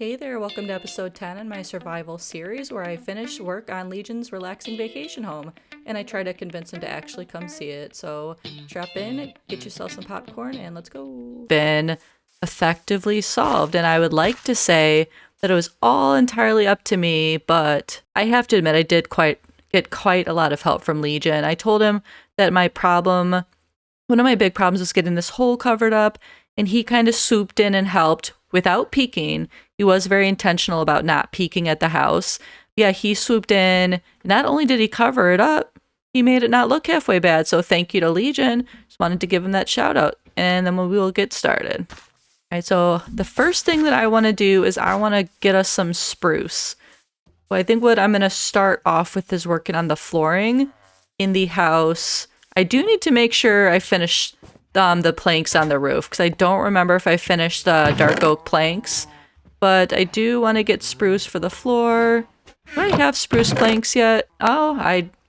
Hey there, welcome to episode 10 in my survival series where I finish work on Legion's relaxing vacation home and I try to convince him to actually come see it. So strap in, get yourself some popcorn, and let's go. Been effectively solved, and I would like to say that it was all entirely up to me, but I have to admit I did get quite a lot of help from Legion. I told him that one of my big problems was getting this hole covered up, and he kind of swooped in and helped without peeking. He was very intentional about not peeking at the house. Yeah, he swooped in. Not only did he cover it up, he made it not look halfway bad. So thank you to Legion. Just wanted to give him that shout out. And then we will get started. All right, so the first thing that I want to do is I want to get us some spruce. So I think what I'm going to start off with is working on the flooring in the house. I do need to make sure I finish the planks on the roof because I don't remember if I finished the dark oak planks. But I do want to get spruce for the floor. Do I have spruce planks yet? Oh,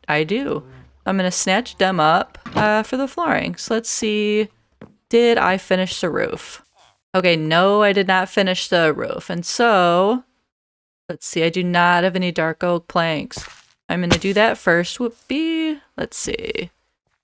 I do. I'm going to snatch them up for the flooring. So let's see. Did I finish the roof? Okay, no, I did not finish the roof. And so, let's see. I do not have any dark oak planks. I'm going to do that first. Whoopee. Let's see.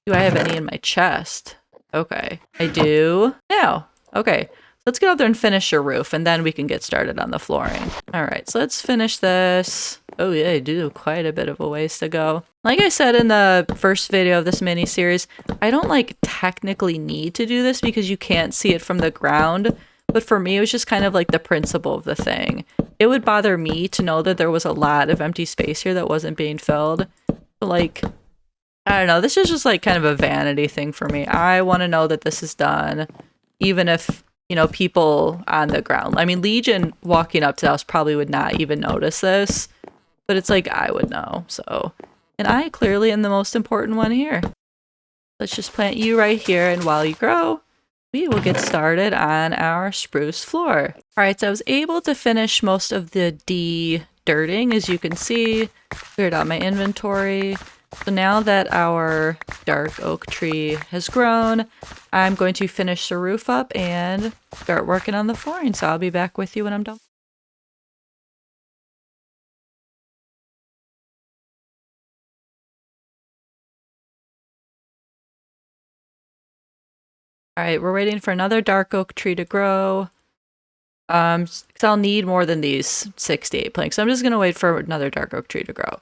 Do I have any in my chest? Okay, I do. Now, okay. Let's get out there and finish your roof, and then we can get started on the flooring. All right, so let's finish this. Oh yeah, I do quite a bit of a ways to go. Like I said in the first video of this mini-series, I don't technically need to do this because you can't see it from the ground, but for me, it was just kind of like the principle of the thing. It would bother me to know that there was a lot of empty space here that wasn't being filled. But I don't know, this is just kind of a vanity thing for me. I want to know that this is done, even if people on the ground. I mean, Legion walking up to the house probably would not even notice this, but it's I would know. So, and I clearly am the most important one here. Let's just plant you right here, and while you grow, we will get started on our spruce floor. All right, so I was able to finish most of the de-dirting, as you can see. Cleared out my inventory. So now that our dark oak tree has grown, I'm going to finish the roof up and start working on the flooring. So I'll be back with you when I'm done. All right, we're waiting for another dark oak tree to grow. Because I'll need more than these 68 planks. So I'm just going to wait for another dark oak tree to grow.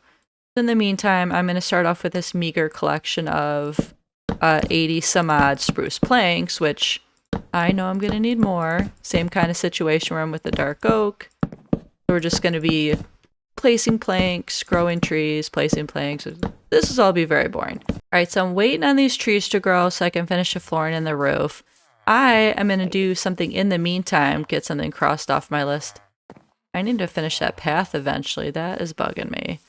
In the meantime, I'm going to start off with this meager collection of 80 some odd spruce planks, which I know I'm going to need more. Same kind of situation where I'm with the dark oak. We're just going to be placing planks, growing trees, placing planks. This will all be very boring. All right, so I'm waiting on these trees to grow so I can finish the flooring and the roof. I am going to do something in the meantime, get something crossed off my list. I need to finish that path eventually. That is bugging me.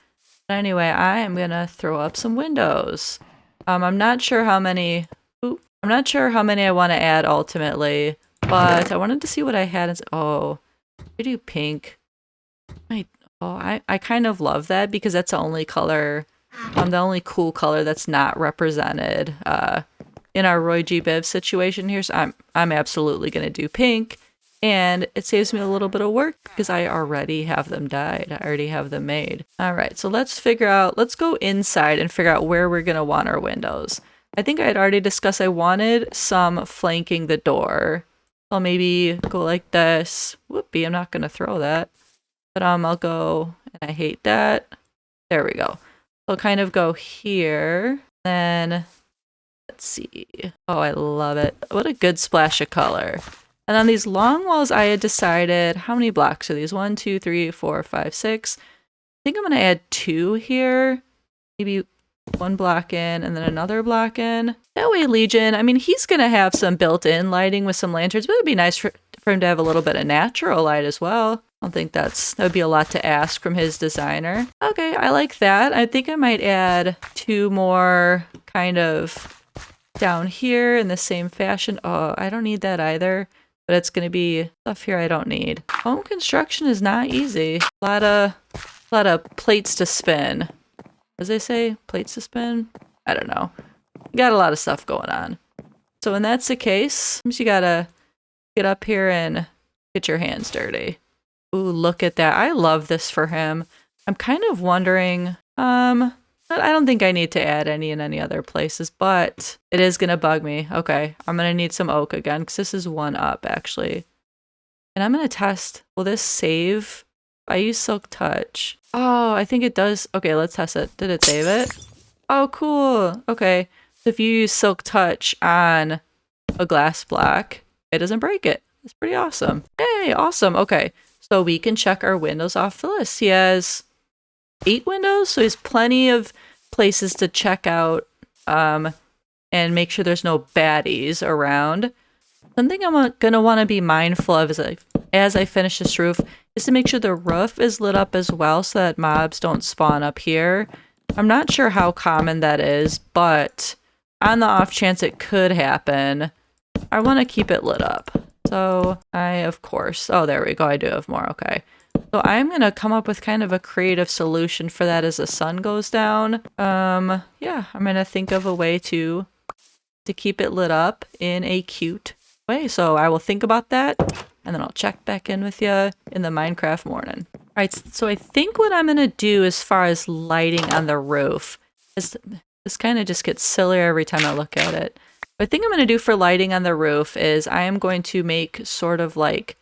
Anyway, I am gonna throw up some windows. I'm not sure how many. I'm not sure how many I want to add ultimately, but I wanted to see what I had. Oh, I do pink. I kind of love that because that's the only color, the only cool color that's not represented in our Roy G. Biv situation here. So I'm absolutely gonna do pink. And it saves me a little bit of work because I already have them dyed. I already have them made. All right, so let's go inside and figure out where we're going to want our windows. I think I had already discussed I wanted some flanking the door. I'll maybe go like this. Whoopee, I'm not going to throw that. But I'll go, and I hate that. There we go. I'll kind of go here. Then, let's see. Oh, I love it. What a good splash of color. And on these long walls, I had decided, how many blocks are these? 1, 2, 3, 4, 5, 6. I think I'm going to add 2 here. Maybe 1 block in and then another block in. That way, Legion, I mean, he's going to have some built-in lighting with some lanterns, but it'd be nice for him to have a little bit of natural light as well. I don't think that would be a lot to ask from his designer. Okay, I like that. I think I might add 2 more kind of down here in the same fashion. Oh, I don't need that either. But it's going to be stuff here I don't need. Home construction is not easy. A lot of plates to spin. As they say, plates to spin? I don't know. You got a lot of stuff going on. So when that's the case, you gotta get up here and get your hands dirty. Ooh, look at that. I love this for him. I'm kind of wondering, I don't think I need to add any in any other places, but it is going to bug me. Okay, I'm going to need some oak again because this is 1 up actually. And I'm going to test, will this save? I use Silk Touch. Oh, I think it does. Okay, let's test it. Did it save it? Oh, cool. Okay, so if you use Silk Touch on a glass block, it doesn't break it. It's pretty awesome. Hey, awesome. Okay, so we can check our windows off the list. He has 8 windows, so he has plenty of places to check out and make sure there's no baddies around. Something I'm gonna want to be mindful of as I finish this roof is to make sure the roof is lit up as well so that mobs don't spawn up here. I'm not sure how common that is, but on the off chance it could happen, I want to keep it lit up. So of course, oh, there we go. I do have more. Okay. So I'm going to come up with kind of a creative solution for that as the sun goes down. Yeah, I'm going to think of a way to keep it lit up in a cute way. So I will think about that and then I'll check back in with you in the Minecraft morning. All right, so I think what I'm going to do as far as lighting on the roof is this kind of just gets sillier every time I look at it. What I think I'm going to do for lighting on the roof is I am going to make sort of like,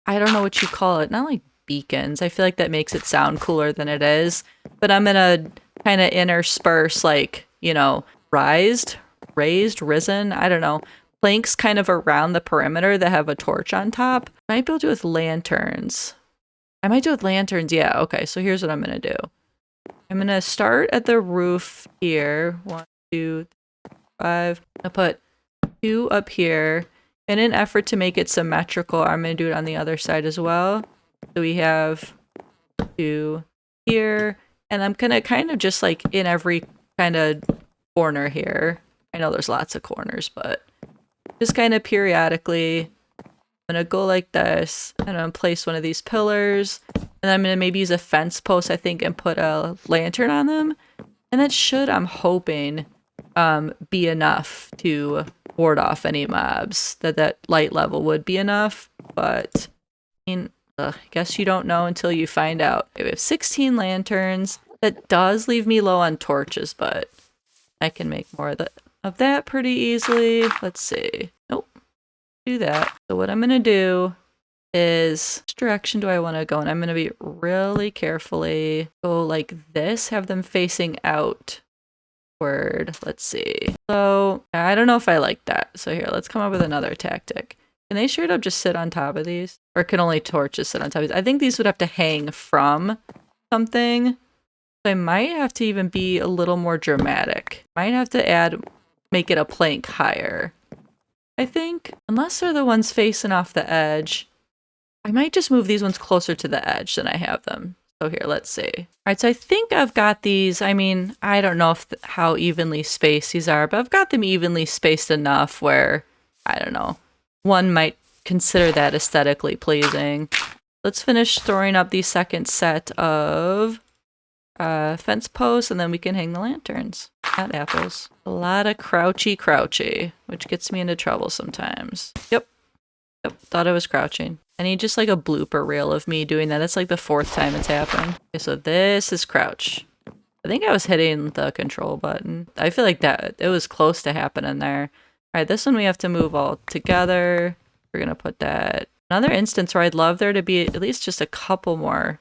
I don't know what you call it, not like beacons. I feel like that makes it sound cooler than it is. But I'm going to kind of intersperse like, you know, raised, risen, I don't know, planks kind of around the perimeter that have a torch on top. I might be able to do with lanterns. I might do with lanterns, yeah. Okay, so here's what I'm going to do. I'm going to start at the roof here. 1, 2, 5. I'll put 2 up here. In an effort to make it symmetrical, I'm going to do it on the other side as well. So we have 2 here. And I'm going to kind of just like in every kind of corner here. I know there's lots of corners, but just kind of periodically, I'm going to go like this. And I'm going to place one of these pillars. And I'm going to maybe use a fence post, I think, and put a lantern on them. And that should, I'm hoping, be enough to ward off any mobs. That light level would be enough. But, I mean, I guess you don't know until you find out. Okay, we have 16 lanterns. That does leave me low on torches, but I can make more of that pretty easily. Let's see. Nope. Do that. So what I'm going to do is, which direction do I want to go? And I'm going to be really carefully go like this, have them facing outward. Let's see. So I don't know if I like that. So here, let's come up with another tactic. Can they straight up just sit on top of these? Or can only torches sit on top of these? I think these would have to hang from something. So I might have to even be a little more dramatic. Might have to make it a plank higher. I think, unless they're the ones facing off the edge, I might just move these ones closer to the edge than I have them. So here, let's see. All right, so I think I've got these. I mean, I don't know how evenly spaced these are, but I've got them evenly spaced enough where, I don't know, one might consider that aesthetically pleasing. Let's finish throwing up the second set of fence posts, and then we can hang the lanterns. Not apples. A lot of crouchy, which gets me into trouble sometimes. Yep, thought I was crouching. I need just like a blooper reel of me doing that. That's like the 4th time it's happened. Okay, so this is crouch. I think I was hitting the control button. I feel like that it was close to happening there. All right, this one we have to move all together. We're gonna put that. Another instance where I'd love there to be at least just a couple more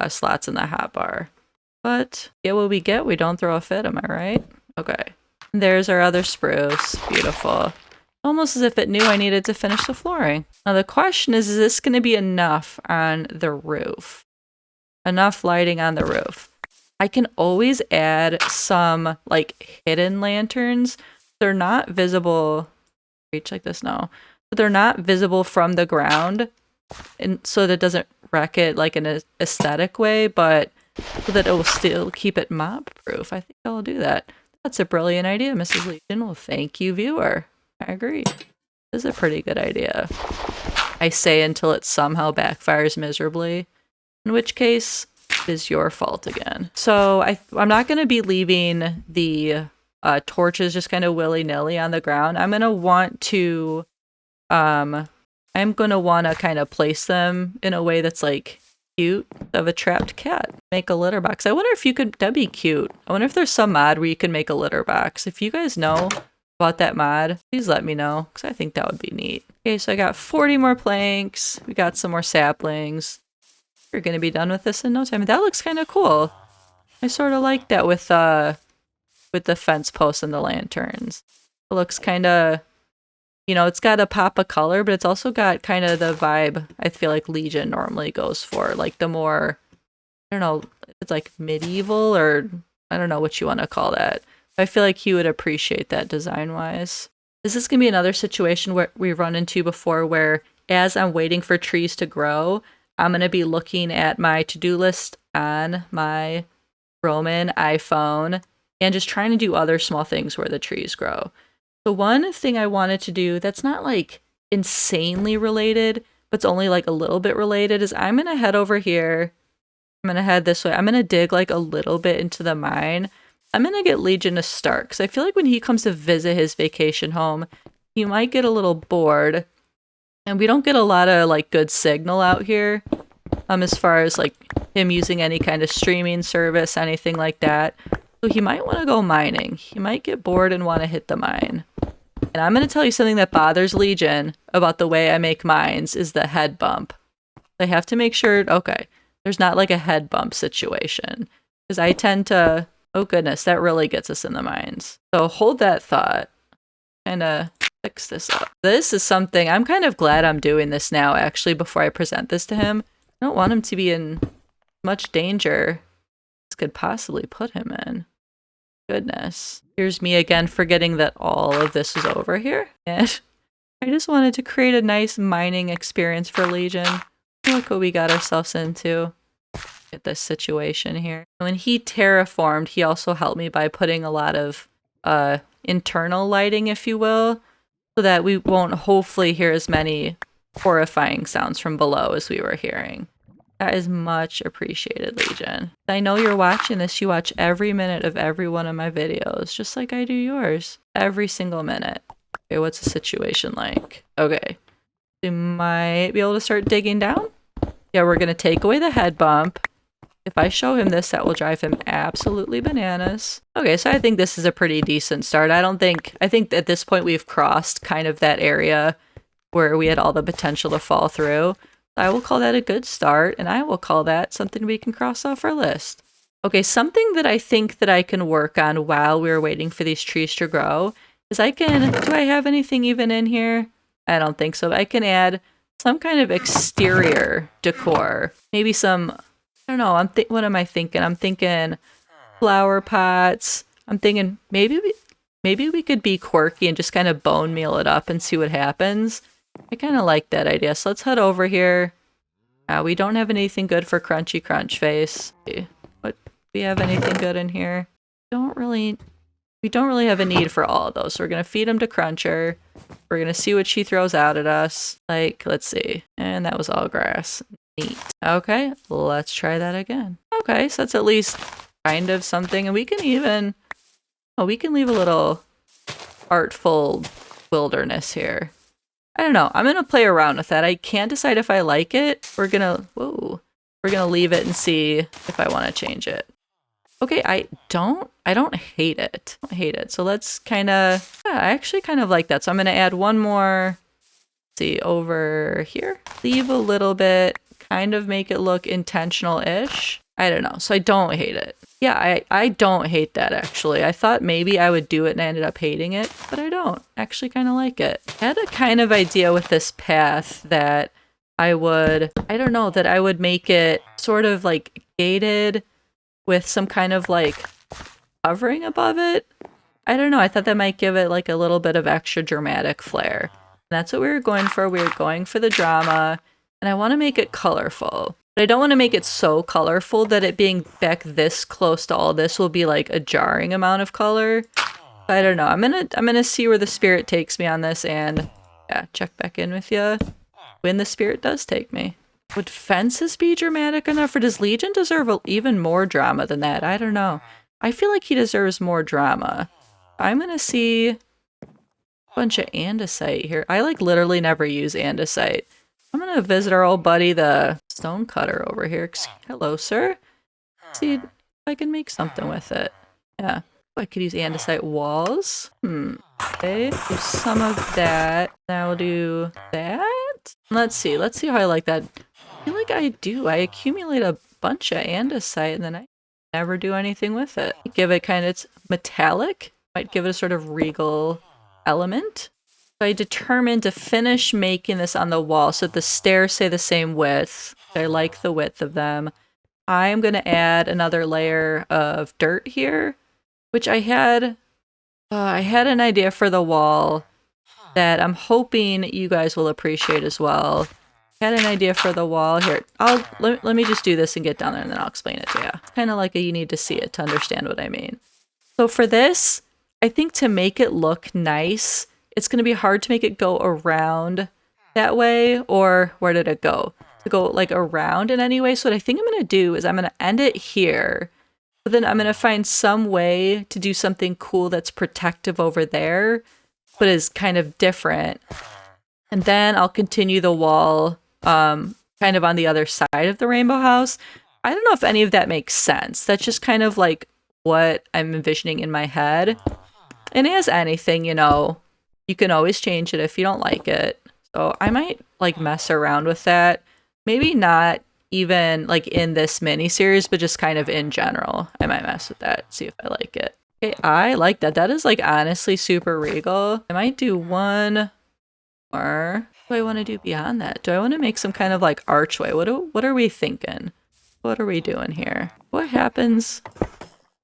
slots in the hotbar. But get what we get. We don't throw a fit. Am I right? Okay. There's our other spruce. Beautiful. Almost as if it knew I needed to finish the flooring. Now the question is this going to be enough on the roof? Enough lighting on the roof. I can always add some like hidden lanterns. They're not visible. Reach like this now. But they're not visible from the ground. And so that it doesn't wreck it like in an aesthetic way, but so that it will still keep it mob proof. I think I'll do that. That's a brilliant idea, Mrs. Legion. Well, thank you, viewer. I agree. This is a pretty good idea. I say until it somehow backfires miserably, in which case it is your fault again. So I'm not going to be leaving the torches just kind of willy-nilly on the ground. I'm going to want to I'm gonna wanna kind of place them in a way that's like cute of a trapped cat. Make a litter box. I wonder if you could, that'd be cute. I wonder if there's some mod where you can make a litter box. If you guys know about that mod, please let me know, because I think that would be neat. Okay, so I got 40 more planks. We got some more saplings. We're gonna be done with this in no time. That looks kind of cool. I sort of like that with the fence posts and the lanterns. It looks kind of, you know, it's got a pop of color, but it's also got kind of the vibe I feel like Legion normally goes for. Like the more, I don't know, it's like medieval, or I don't know what you want to call that. I feel like he would appreciate that design-wise. Is this going to be another situation where we've run into before where as I'm waiting for trees to grow, I'm going to be looking at my to-do list on my Roman iPhone and just trying to do other small things where the trees grow. The one thing I wanted to do that's not like insanely related, but it's only like a little bit related, is I'm going to head over here. I'm going to head this way. I'm going to dig like a little bit into the mine. I'm going to get Legion to start, because I feel like when he comes to visit his vacation home, he might get a little bored. And we don't get a lot of like good signal out here, as far as like him using any kind of streaming service, anything like that. So he might want to go mining. He might get bored and want to hit the mine. And I'm going to tell you something that bothers Legion about the way I make mines is the head bump. I have to make sure, okay, there's not like a head bump situation. Because I tend to, oh goodness, that really gets us in the mines. So hold that thought. Kind of fix this up. This is something, I'm kind of glad I'm doing this now, actually, before I present this to him. I don't want him to be in much danger this could possibly put him in. Goodness. Here's me again forgetting that all of this is over here. And I just wanted to create a nice mining experience for Legion. Look what we got ourselves into. Get this situation here. When he terraformed, he also helped me by putting a lot of internal lighting, if you will, so that we won't hopefully hear as many horrifying sounds from below as we were hearing. That is much appreciated, Legion. I know you're watching this. You watch every minute of every one of my videos, just like I do yours. Every single minute. Okay, what's the situation like? Okay. We might be able to start digging down. Yeah, we're going to take away the head bump. If I show him this, that will drive him absolutely bananas. Okay, so I think this is a pretty decent start. I think at this point we've crossed kind of that area where we had all the potential to fall through. I will call that a good start, and I will call that something we can cross off our list. Okay, something that I think that I can work on while we're waiting for these trees to grow is do I have anything even in here? I don't think so. But I can add some kind of exterior decor. Maybe some, I don't know, what am I thinking? I'm thinking flower pots. I'm thinking maybe we could be quirky and just kind of bone meal it up and see what happens. I kind of like that idea. So let's head over here. We don't have anything good for Crunchy Crunch Face. What, do we have anything good in here? We don't really have a need for all of those. So we're going to feed him to Cruncher. We're going to see what she throws out at us. Like, let's see. And that was all grass. Neat. Okay, let's try that again. Okay, so that's at least kind of something. And we can even, we can leave a little artful wilderness here. I don't know. I'm going to play around with that. I can't decide if I like it. We're going to leave it and see if I want to change it. Okay, I don't hate it. I don't hate it. So let's kind of, yeah, I actually kind of like that. So I'm going to add one more, let's see, over here. Leave a little bit, kind of make it look intentional-ish. I don't know. So I don't hate it. Yeah, I don't hate that, actually. I thought maybe I would do it and I ended up hating it, but I don't. Actually kind of like it. I had a kind of idea with this path that I would make it sort of like gated with some kind of like covering above it. I don't know. I thought that might give it like a little bit of extra dramatic flair. And that's what we were going for. We were going for the drama, and I want to make it colorful. But I don't want to make it so colorful that it being back this close to all this will be like a jarring amount of color. I don't know. I'm gonna see where the spirit takes me on this, and yeah, check back in with you when the spirit does take me. Would fences be dramatic enough, or does Legion deserve even more drama than that? I don't know. I feel like he deserves more drama. I'm gonna see Bunch of andesite here. I like literally never use andesite. I'm gonna visit our old buddy, the stonecutter over here. Hello, sir. See if I can make something with it. Yeah. I could use andesite walls. Okay, do some of that. Now we'll do that. Let's see how I like that. I feel like I do. I accumulate a bunch of andesite and then I never do anything with it. Give it it's metallic. Might give it a sort of regal element. So I determined to finish making this on the wall so that the stairs stay the same width. I like the width of them. I'm going to add another layer of dirt here, which I had an idea for the wall that I'm hoping you guys will appreciate as well. I had an idea for the wall here. Let me just do this and get down there and then I'll explain it to you. It's kind of like you need to see it to understand what I mean. So for this, I think to make it look nice, it's going to be hard to make it go around that way, or where did it go? To go like around in any way. So what I think I'm going to do is I'm going to end it here, but then I'm going to find some way to do something cool that's protective over there, but is kind of different. And then I'll continue the wall kind of on the other side of the rainbow house. I don't know if any of that makes sense. That's just kind of like what I'm envisioning in my head. And as anything, you know, you can always change it if you don't like it. So I might like mess around with that. Maybe not even like in this mini series, but just kind of in general. I might mess with that, see if I like it. Okay, I like that. That is like honestly super regal. I might do one more. What do I want to do beyond that? Do I want to make some kind of like archway? What are we thinking? What are we doing here? What happens?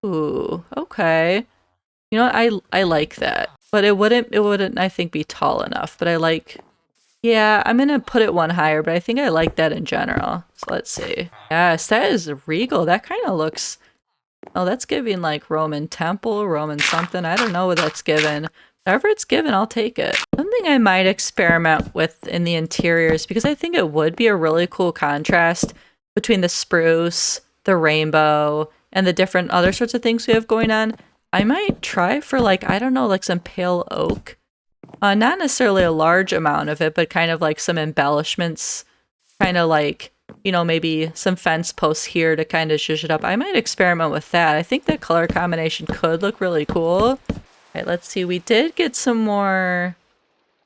Ooh, okay. You know what? I like that. But it wouldn't I think be tall enough. But I like, yeah, I'm gonna put it one higher, but I think I like that in general. So let's see. Yes, that is regal. That kind of looks, oh, that's giving like Roman temple, Roman something. I don't know what that's given. Whatever it's given, I'll take it. Something I might experiment with in the interiors, because I think it would be a really cool contrast between the spruce, the rainbow, and the different other sorts of things we have going on. I might try for like, I don't know, like some pale oak. Not necessarily a large amount of it, but kind of like some embellishments, kind of like, you know, maybe some fence posts here to kind of zhuzh it up. I might experiment with that. I think that color combination could look really cool. All right, let's see. We did get some more,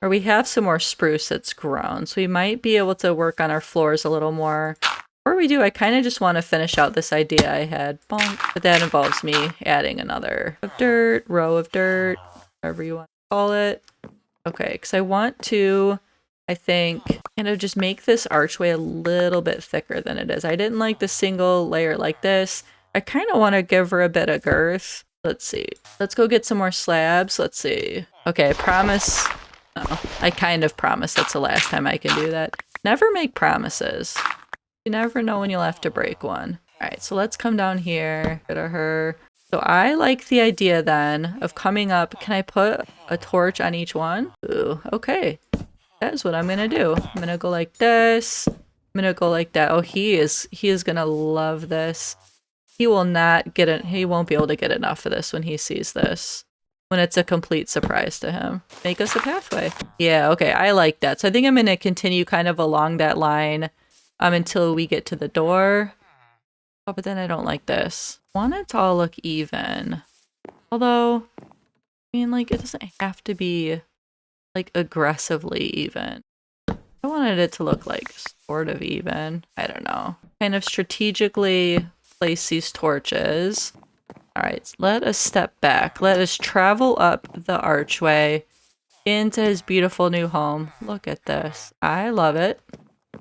or we have some more spruce that's grown. So we might be able to work on our floors a little more. Before we do, I kind of just want to finish out this idea I had. Bonk. But that involves me adding another row of dirt, whatever you want to call it. Okay, because I want to, I think, kind of just make this archway a little bit thicker than it is. I didn't like the single layer like this. I kind of want to give her a bit of girth. Let's see. Let's go get some more slabs. Let's see. Okay, I promise. No, I kind of promise that's the last time I can do that. Never make promises. You never know when you'll have to break one. All right, so let's come down here. Get her. So I like the idea then of coming up. Can I put a torch on each one? Ooh, okay. That is what I'm gonna do. I'm gonna go like this. I'm gonna go like that. Oh, he is gonna love this. He will not get it. He won't be able to get enough of this when he sees this. When it's a complete surprise to him. Make us a pathway. Yeah, okay, I like that. So I think I'm gonna continue kind of along that line until we get to the door. Oh, but then I don't like this. I want it to all look even. Although, I mean, like, it doesn't have to be, like, aggressively even. I wanted it to look, like, sort of even. I don't know. Kind of strategically place these torches. Alright, let us step back. Let us travel up the archway into his beautiful new home. Look at this. I love it.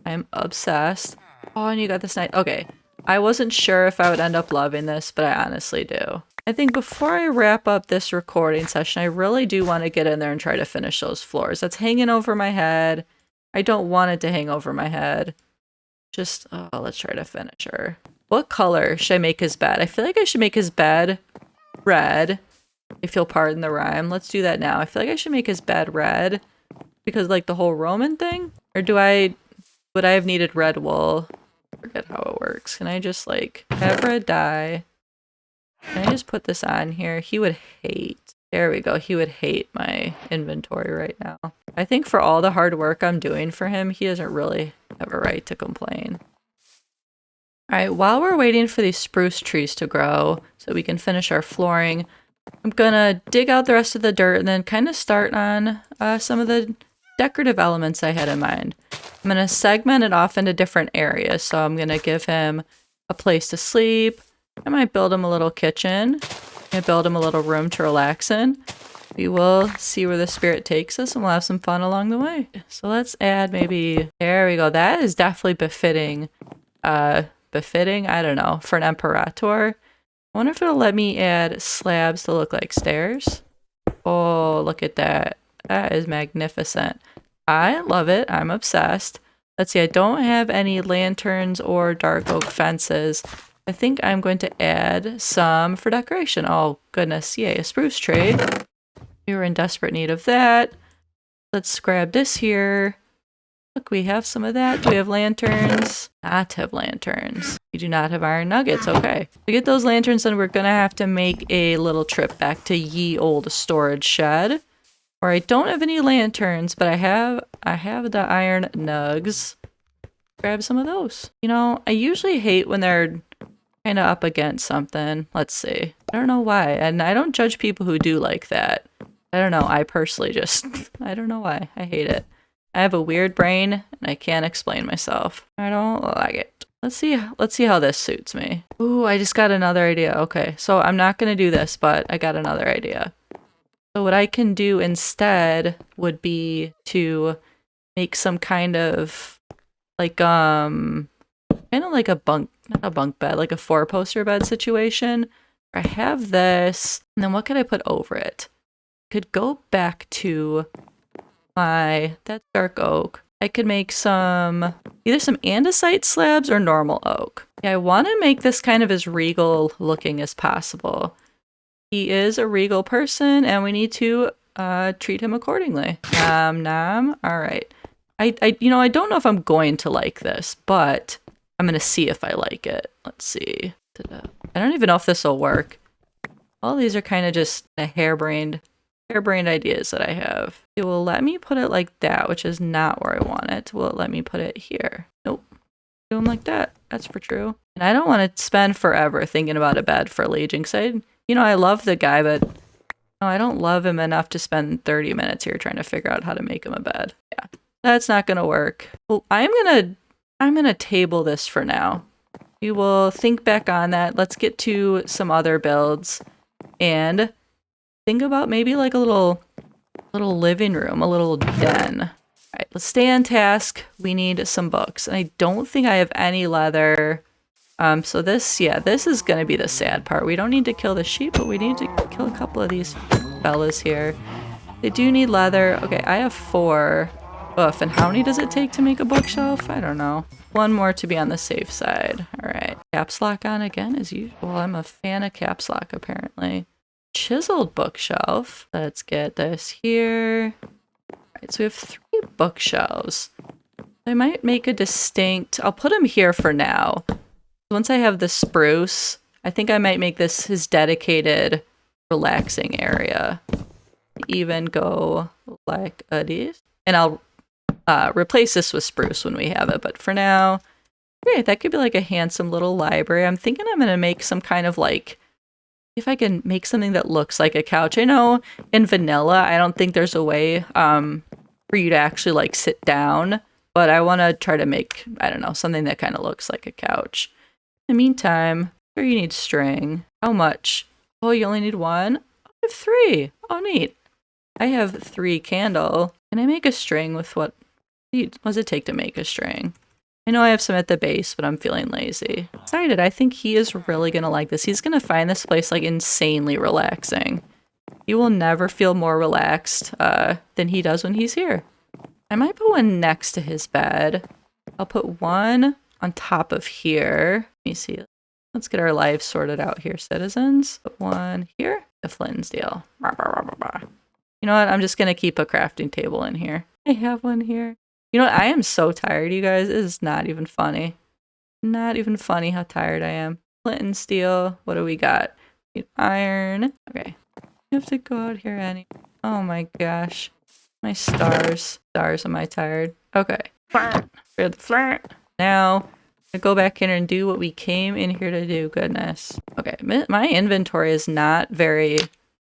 I'm obsessed. Oh, and you got this nice. Okay. I wasn't sure if I would end up loving this, but I honestly do. I think before I wrap up this recording session, I really do want to get in there and try to finish those floors. That's hanging over my head. I don't want it to hang over my head. Just, oh, let's try to finish her. What color should I make his bed? I feel like I should make his bed red. If you'll pardon the rhyme. Let's do that now. I feel like I should make his bed red. Because, like, the whole Roman thing? Or would I have needed red wool? Forget how it works. Can I just like have red dye? Can I just put this on here? He would hate. There we go. He would hate my inventory right now. I think for all the hard work I'm doing for him, he doesn't really have a right to complain. All right, while we're waiting for these spruce trees to grow so we can finish our flooring, I'm gonna dig out the rest of the dirt and then kind of start on some of the decorative elements I had in mind. I'm gonna segment it off into different areas. So I'm gonna give him a place to sleep. I might build him a little kitchen. I build him a little room to relax in. We will see where the spirit takes us and we'll have some fun along the way. So let's add maybe, there we go. That is definitely befitting, I don't know, for an Imperator. I wonder if it'll let me add slabs to look like stairs. Oh, look at that. That is magnificent. I love it. I'm obsessed. Let's see, I don't have any lanterns or dark oak fences. I think I'm going to add some for decoration. Oh, goodness. Yay, a spruce tree. We were in desperate need of that. Let's grab this here. Look, we have some of that. Do we have lanterns? Not have lanterns. We do not have iron nuggets. Okay. To get those lanterns, then we're going to have to make a little trip back to ye old storage shed. Where I don't have any lanterns, but I have the iron nugs. Grab some of those. You know, I usually hate when they're kind of up against something. Let's see. I don't know why. And I don't judge people who do like that. I don't know. I personally just, I don't know why. I hate it. I have a weird brain and I can't explain myself. I don't like it. Let's see how this suits me. Ooh, I just got another idea. Okay, so I'm not going to do this, but I got another idea. So what I can do instead would be to make some kind of like kind of like a bunk, not a bunk bed, like a 4-poster bed situation. I have this, and then what could I put over it? Could go back to that's dark oak. I could make some either some andesite slabs or normal oak. Yeah, I want to make this kind of as regal looking as possible. He is a regal person and we need to treat him accordingly. Nom. All right. I don't know if I'm going to like this, but I'm going to see if I like it. Let's see. I don't even know if this will work. All these are kind of just harebrained ideas that I have. It will let me put it like that, which is not where I want it. Will it let me put it here? Nope. Do them like that. That's for true. And I don't want to spend forever thinking about a bed for Legion, because I love the guy, but no, I don't love him enough to spend 30 minutes here trying to figure out how to make him a bed. Yeah, that's not gonna work. Well, I'm gonna table this for now. We will think back on that. Let's get to some other builds and think about maybe like a little living room, a little den. All right, let's stay on task. We need some books. And I don't think I have any leather. So this is gonna be the sad part. We don't need to kill the sheep, but we need to kill a couple of these fellas here. They do need leather. Okay, I have 4. Oof, and how many does it take to make a bookshelf? I don't know. 1 more to be on the safe side. All right, caps lock on again as usual. I'm a fan of caps lock apparently. Chiseled bookshelf. Let's get this here. All right, so we have 3 bookshelves. I might make a distinct, I'll put them here for now. Once I have the spruce, I think I might make this his dedicated relaxing area. Even go like this. And I'll replace this with spruce when we have it. But for now, okay, that could be like a handsome little library. I'm thinking I'm going to make some kind of like, if I can make something that looks like a couch. I know in vanilla, I don't think there's a way for you to actually like sit down, but I want to try to make, I don't know, something that kind of looks like a couch. In the meantime, sure you need string. How much? Oh, you only need 1? I have 3. Oh, neat. I have 3 candle. Can I make a string with what does it take to make a string? I know I have some at the base, but I'm feeling lazy. Excited. I think he is really going to like this. He's going to find this place like insanely relaxing. He will never feel more relaxed than he does when he's here. I might put 1 next to his bed. I'll put 1 on top of here. Let me see. Let's get our lives sorted out here, citizens. Put 1 here. The Flintsteel. You know what? I'm just going to keep a crafting table in here. I have 1 here. You know what? I am so tired, you guys. It is not even funny. Not even funny how tired I am. Flint and steel. What do we got? Iron. Okay. You have to go out here, Annie. Oh my gosh. My stars. Stars, am I tired? Okay. Flirt. For the flirt. Now, go back in and do what we came in here to do. Goodness. Okay, my inventory is not very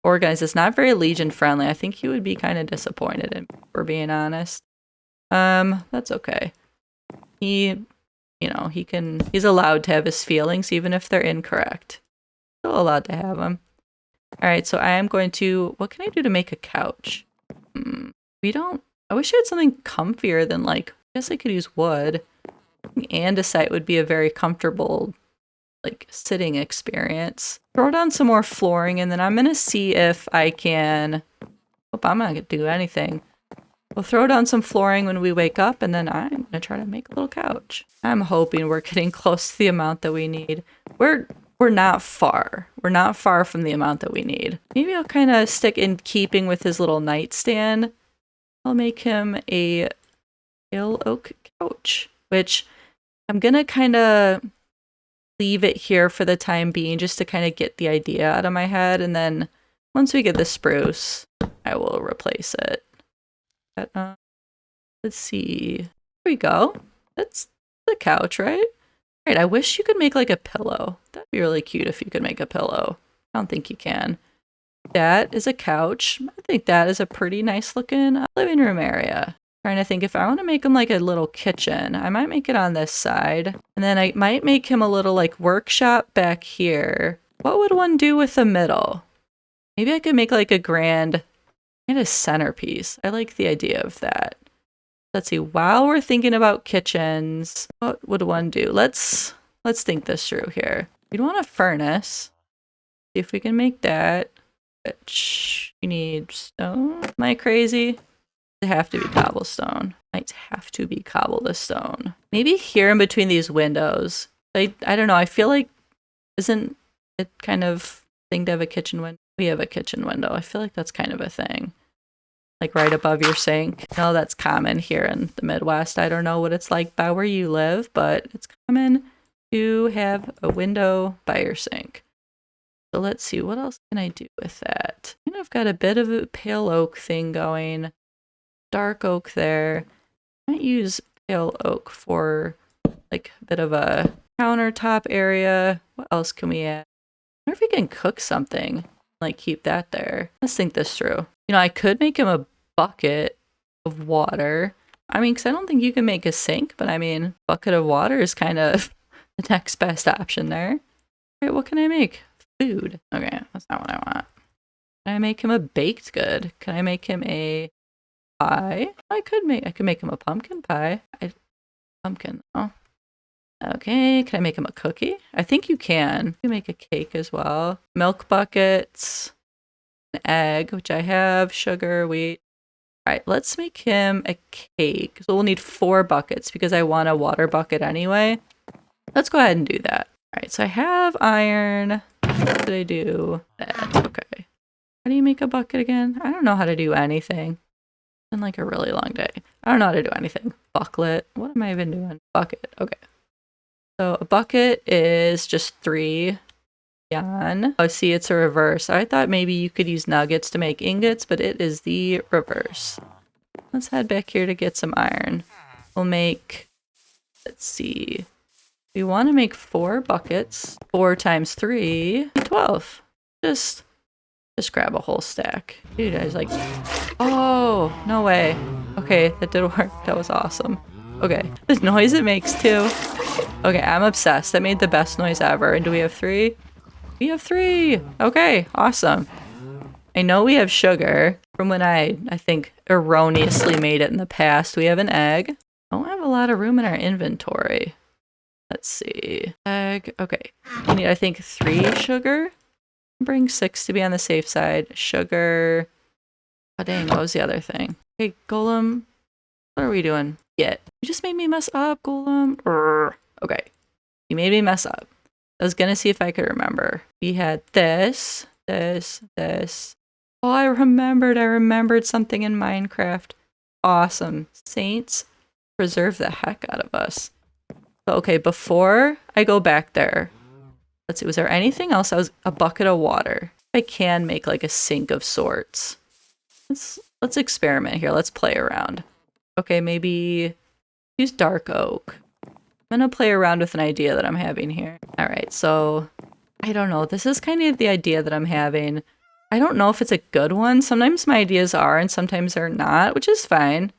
organized. It's not very Legion friendly. I think he would be kind of disappointed in me, if we're being honest. That's okay. He, you know, he's allowed to have his feelings even if they're incorrect. Still allowed to have them. Alright, so I am going to, what can I do to make a couch? I wish I had something comfier than like, I guess I could use wood. Andesite would be a very comfortable, like, sitting experience. Throw down some more flooring and then I'm gonna see if I can, I'm not gonna do anything. We'll throw down some flooring when we wake up and then I'm gonna try to make a little couch. I'm hoping we're getting close to the amount that we need. We're not far. We're not far from the amount that we need. Maybe I'll kind of stick in keeping with his little nightstand. I'll make him a pale oak couch, which I'm gonna kind of leave it here for the time being just to kind of get the idea out of my head. And then once we get the spruce, I will replace it. But, let's see. There we go. That's the couch, right? Right, I wish you could make like a pillow. That'd be really cute if you could make a pillow. I don't think you can. That is a couch. I think that is a pretty nice looking living room area. Trying to think if I want to make him like a little kitchen, I might make it on this side. And then I might make him a little like workshop back here. What would one do with the middle? Maybe I could make like a grand kind of centerpiece. I like the idea of that. Let's see, while we're thinking about kitchens, what would one do? Let's think this through here. We'd want a furnace. See if we can make that. Which you need stone. Am I crazy? It have to be cobblestone. Might have to be cobblestone. Maybe here in between these windows. I don't know. I feel like isn't it kind of thing to have a kitchen window? We have a kitchen window. I feel like that's kind of a thing. Like right above your sink. No, that's common here in the Midwest. I don't know what it's like by where you live, but it's common to have a window by your sink. So let's see, what else can I do with that? I think I've got a bit of a pale oak thing going. Dark oak there. I might use pale oak for like a bit of a countertop area. What else can we add? I wonder if we can cook something. Like keep that there. Let's think this through. You know, I could make him a bucket of water. I mean, because I don't think you can make a sink, but I mean, bucket of water is kind of the next best option there. Alright, what can I make? Food. Okay, that's not what I want. Can I make him a baked good? Can I make him a pie? I could make him a pumpkin pie. Pumpkin. Oh. Okay, can I make him a cookie? I think you can. You can make a cake as well. Milk buckets, an egg, which I have, sugar, wheat. All right, let's make him a cake. So we'll need 4 buckets because I want a water bucket anyway. Let's go ahead and do that. All right, so I have iron. What did I do? Okay. How do you make a bucket again? I don't know how to do anything. It's been like a really long day. I don't know how to do anything. Bucklet. What am I even doing? Bucket. Okay. So a bucket is just 3 yan. Oh, see, it's a reverse. I thought maybe you could use nuggets to make ingots, but it is the reverse. Let's head back here to get some iron. We'll make, let's see. We want to make 4 buckets. 4 times 3, 12. Just grab a whole stack. Dude, I was like, oh, no way. Okay, that did work. That was awesome. Okay, the noise it makes too. Okay, I'm obsessed. That made the best noise ever. And do we have 3? We have 3. Okay, awesome. I know we have sugar from when I think erroneously made it in the past. We have an egg. Don't have a lot of room in our inventory. Let's see. Egg. Okay. We need, I think, 3 sugar. Bring 6 to be on the safe side. Sugar. Oh, dang. What was the other thing? Hey, Golem. What are we doing? You just made me mess up, Golem. Okay. You made me mess up. I was gonna see if I could remember. We had this. Oh, I remembered something in Minecraft. Awesome. Saints preserve the heck out of us. So, okay, before I go back there, let's see, was there anything else? That was a bucket of water. I can make like a sink of sorts. Let's experiment here. Let's play around. Okay, maybe use dark oak. I'm gonna play around with an idea that I'm having here. All right, so I don't know. This is kind of the idea that I'm having. I don't know if it's a good one. Sometimes my ideas are and sometimes they're not, which is fine.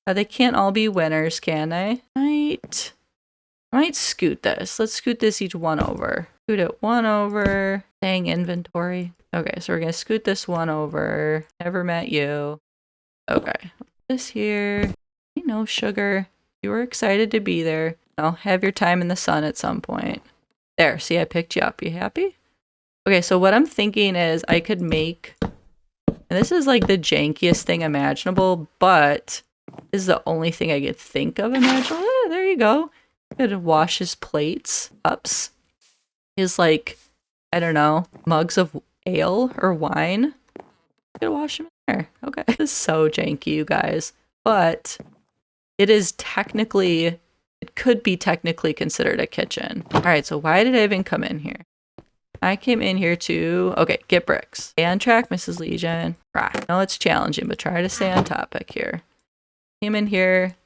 They can't all be winners, can they? I might scoot this. Let's scoot this each one over. Scoot it one over. Dang inventory. Okay, so we're gonna scoot this one over. Never met you. Okay, this here. You know, sugar. You were excited to be there. I'll have your time in the sun at some point. There, see, I picked you up. You happy? Okay, so what I'm thinking is I could make, and this is like the jankiest thing imaginable, but this is the only thing I could think of imaginable. There you go. Could wash his plates, cups, his like, I don't know, mugs of ale or wine. Could wash them in there. Okay, this is so janky, you guys, but it is technically, it could be technically considered a kitchen. All right, so why did I even come in here? I came in here to, okay, get bricks. Stay on track, Mrs. Legion. I know it's challenging, but try to stay on topic here. Came in here.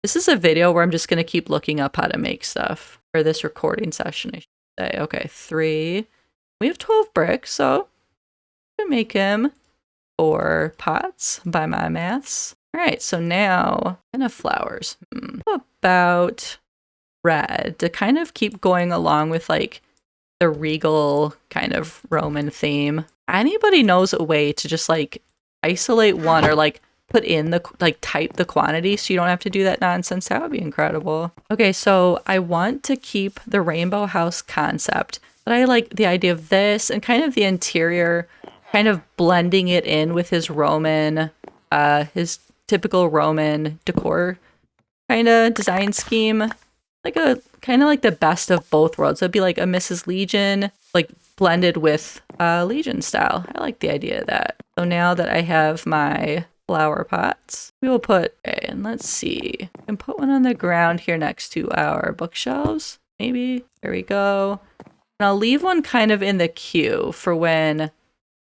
This is a video where I'm just going to keep looking up how to make stuff for this recording session, I should say. Okay, 3. We have 12 bricks, so I'm going to make him 4 pots by my maths. All right, so now, kind of flowers. How about red to kind of keep going along with like the regal kind of Roman theme. Anybody knows a way to just like isolate one or like put in the like type the quantity so you don't have to do that nonsense? That would be incredible. Okay, so I want to keep the rainbow house concept, but I like the idea of this and kind of the interior, kind of blending it in with his Roman, his typical Roman decor kind of design scheme. Like a kind of like the best of both worlds. It'd be like a Mrs. Legion, like blended with Legion style. I like the idea of that. So now that I have my flower pots, we will put, okay, and let's see. I can put one on the ground here next to our bookshelves, maybe. There we go. And I'll leave one kind of in the queue for when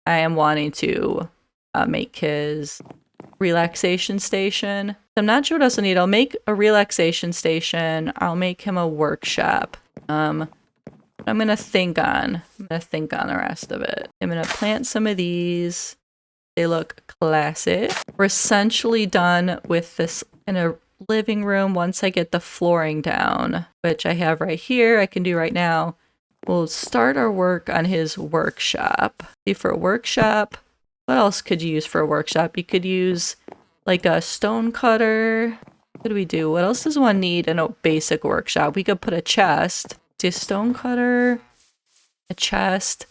I am wanting to make his relaxation station. I'm not sure what else I need. I'll make a relaxation station. I'll make him a workshop. I'm gonna think on the rest of it. I'm gonna plant some of these. They look classic. We're essentially done with this in a living room once I get the flooring down, which I have right here. I can do right now. We'll start our work on his workshop. See, for a workshop, what else could you use for a workshop? You could use like a stone cutter. What do we do? What else does one need in a basic workshop? We could put a chest. Do a stone cutter, a chest.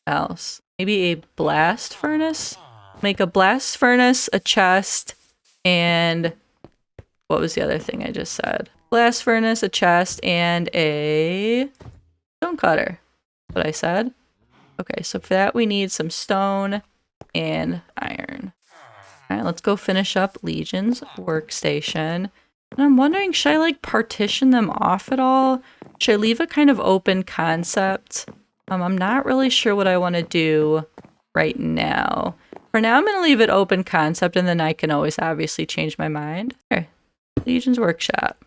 What else? Maybe a blast furnace? Make a blast furnace, a chest, and what was the other thing I just said? Blast furnace, a chest, and a stone cutter. What I said? Okay, so for that we need some stone and iron. All right, let's go finish up Legion's workstation. And I'm wondering, should I like partition them off at all? Should I leave a kind of open concept? I'm not really sure what I want to do right now. For now, I'm going to leave it open concept, and then I can always obviously change my mind. Okay, Legion's workshop.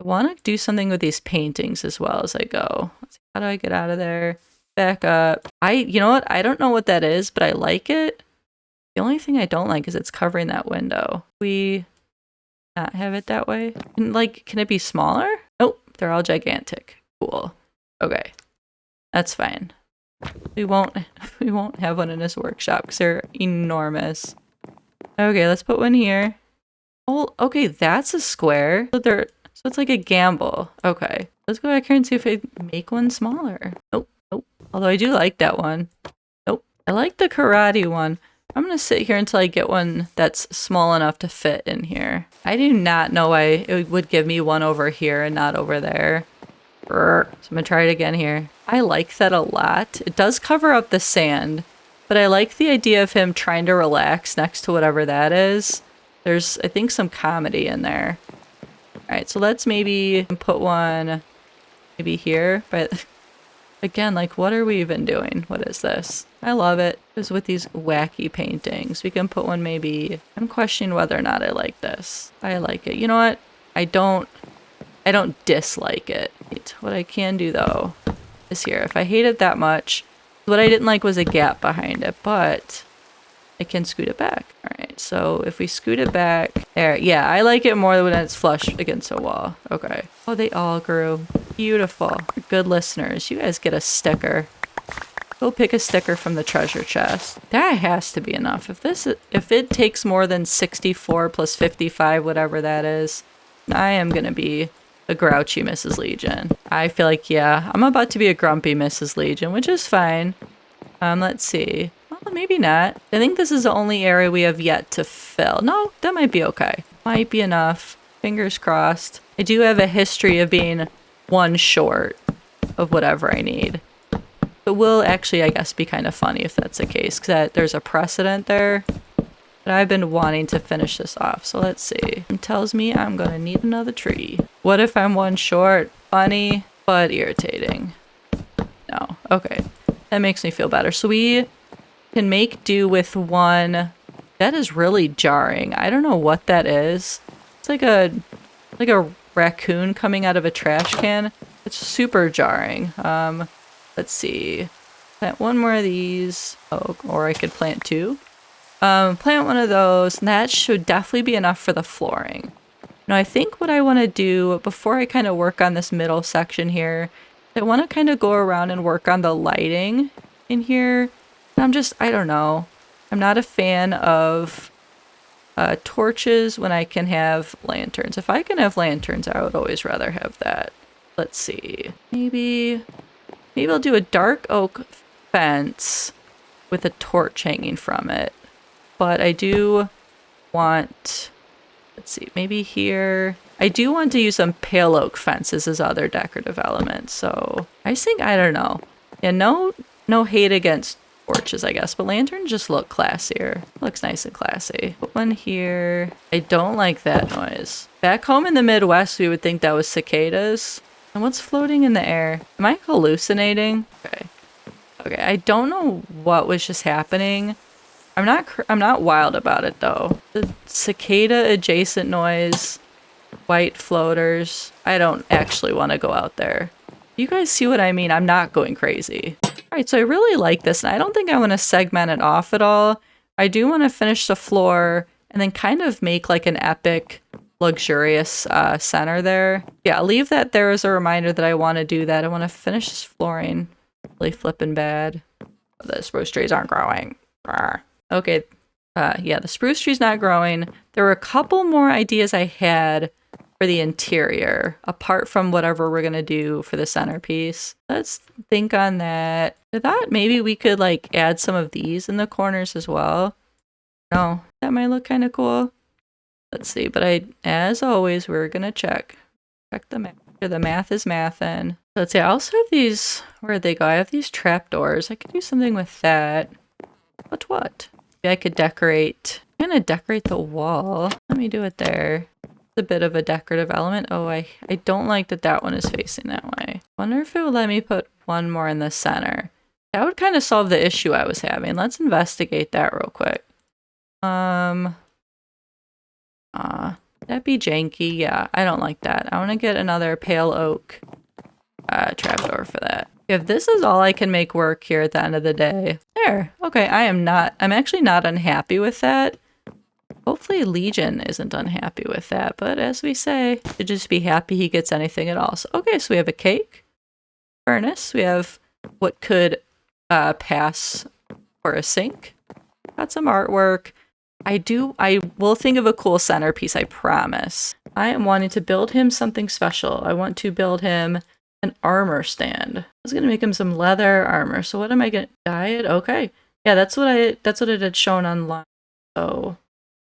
I want to do something with these paintings as well as I go. Let's see, how do I get out of there? Back up. You know what? I don't know what that is, but I like it. The only thing I don't like is it's covering that window. We not have it that way. And like, can it be smaller? Nope, they're all gigantic. Cool. Okay, that's fine. We won't have one in his workshop because they're enormous. Okay, let's put one here. Oh, okay, that's a square. So it's like a gamble. Okay, let's go back here and see if I make one smaller. Nope, nope. Although I do like that one. Nope, I like the karate one. I'm gonna sit here until I get one that's small enough to fit in here. I do not know why it would give me one over here and not over there. So I'm gonna try it again here. I like that a lot. It does cover up the sand, but I like the idea of him trying to relax next to whatever that is. There's, I think, some comedy in there. All right, so let's maybe put one maybe here, but Again, like, what are we even doing? What is this? I love it. Because with these wacky paintings, we can put one maybe... I'm questioning whether or not I like this. I like it. You know what? I don't dislike it. What I can do, though, is here. If I hate it that much, what I didn't like was a gap behind it, but I can scoot it back. All right, so if we scoot it back... There, yeah, I like it more when it's flush against a wall. Okay. Oh, they all grew. Beautiful. Good listeners. You guys get a sticker. Go pick a sticker from the treasure chest. That has to be enough. If it takes more than 64 plus 55, whatever that is, I am gonna be a grouchy Mrs. Legion. I feel like, yeah, I'm about to be a grumpy Mrs. Legion, which is fine. Let's see. Well, maybe not. I think this is the only area we have yet to fill. No, that might be okay. Might be enough. Fingers crossed. I do have a history of being one short of whatever I need. But will actually, I guess, be kind of funny if that's the case, because there's a precedent there. But I've been wanting to finish this off, so let's see. It tells me I'm gonna need another tree. What if I'm one short? Funny, but irritating. No. Okay. That makes me feel better. So we can make do with one. That is really jarring. I don't know what that is. It's like a raccoon coming out of a trash can. It's super jarring. Let's see. Plant one more of these. Oh, or I could plant two. Plant one of those, and that should definitely be enough for the flooring. Now, I think what I want to do before I kind of work on this middle section here, I want to kind of go around and work on the lighting in here. And I don't know. I'm not a fan of torches when I can have lanterns. If I can have lanterns, I would always rather have that. Let's see. Maybe I'll do a dark oak fence with a torch hanging from it. But I do want... Let's see, maybe here... I do want to use some pale oak fences as other decorative elements, so... I just think, I don't know. Yeah, no hate against torches, I guess, but lanterns just look classier. Looks nice and classy. Put one here. I don't like that noise. Back home in the Midwest, we would think that was cicadas. And what's floating in the air? Am I hallucinating? Okay. Okay, I don't know what was just happening. I'm not wild about it though. The cicada adjacent noise, white floaters. I don't actually want to go out there. You guys see what I mean? I'm not going crazy. Alright, so I really like this, and I don't think I want to segment it off at all. I do want to finish the floor and then kind of make like an epic, luxurious center there. Yeah, I'll leave that there as a reminder that I want to do that. I want to finish this flooring. Really flipping bad. The spruce trees aren't growing. Arr. Okay, yeah, the spruce tree's not growing. There were a couple more ideas I had for the interior, apart from whatever we're gonna do for the centerpiece. Let's think on that. I thought maybe we could like add some of these in the corners as well. No, that might look kind of cool. Let's see, but as always, we're gonna check the math. The math is mathin'. Let's see, I also have these, where'd they go? I have these trapdoors. I could do something with that. But what? Maybe I could decorate, kind of decorate the wall. Let me do it there. It's a bit of a decorative element. Oh, I don't like that one is facing that way. Wonder if it would let me put one more in the center. That would kind of solve the issue I was having. Let's investigate that real quick. That'd be janky. Yeah, I don't like that. I want to get another pale oak trapdoor for that. If this is all I can make work here at the end of the day. There. Okay, I'm actually not unhappy with that. Hopefully Legion isn't unhappy with that, but as we say, should just be happy he gets anything at all. So, okay, so we have a cake, furnace, we have what could pass for a sink. Got some artwork. I will think of a cool centerpiece, I promise. I am wanting to build him something special. I want to build him an armor stand. I was gonna make him some leather armor. So what am I gonna dye it? Okay. Yeah, that's what it had shown online. So